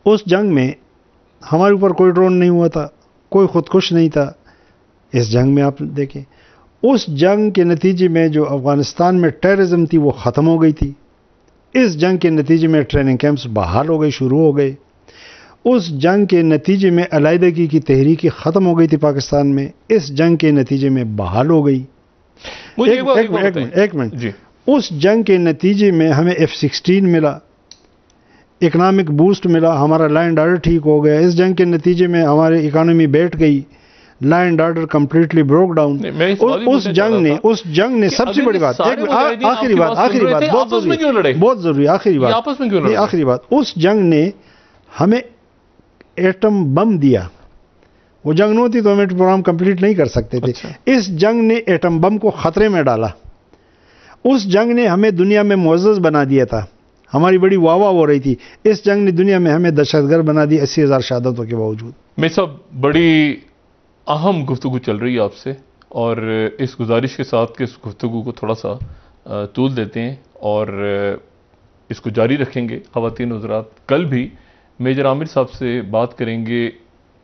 اس جنگ میں ہمارے اوپر کوئی ڈرون نہیں ہوا تھا، کوئی خودکش نہیں تھا. اس جنگ میں آپ دیکھیں، اس جنگ کے نتیجے میں جو افغانستان میں ٹیررزم تھی وہ ختم ہو گئی تھی. اس جنگ کے نتیجے میں ٹریننگ کیمپس بحال ہو گئے، شروع ہو گئے. اس جنگ کے نتیجے میں علیحدگی کی تحریک ختم ہو گئی تھی پاکستان میں، اس جنگ کے نتیجے میں بحال ہو گئی. ایک منٹ. اس جنگ کے نتیجے میں ہمیں F-16 ملا، اکنامک بوسٹ ملا، ہمارا لا اینڈ آرڈر ٹھیک ہو گیا. اس جنگ کے نتیجے میں ہماری اکانومی بیٹھ گئی، law and order completely broke down. اس جنگ نے سب سے بڑی بات، آخری بات بہت ضروری، آخری بات، اس جنگ نے ہمیں ایٹم بم دیا. وہ جنگ نہ ہوتی تو ہم ایٹم پروگرام کمپلیٹ نہیں کر سکتے تھے. اس جنگ نے ایٹم بم کو خطرے میں ڈالا. اس جنگ نے ہمیں دنیا میں معزز بنا دیا تھا، ہماری بڑی واہ واہ ہو رہی تھی. اس جنگ نے دنیا میں ہمیں دہشت گرد بنا دی 80,000 شہادتوں کے باوجود. میں سب بڑی اہم گفتگو چل رہی ہے آپ سے، اور اس گزارش کے ساتھ کہ اس گفتگو کو تھوڑا سا طول دیتے ہیں اور اس کو جاری رکھیں گے. خواتین حضرات، کل بھی میجر عامر صاحب سے بات کریں گے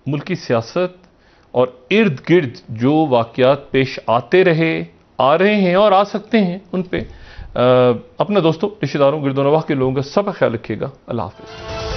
ملکی سیاست اور ارد گرد جو واقعات پیش آتے رہے، آ رہے ہیں اور آ سکتے ہیں، ان پہ. اپنا دوستوں، رشتہ داروں، گرد و نواح کے لوگوں کا سب کا خیال رکھیے گا. اللہ حافظ.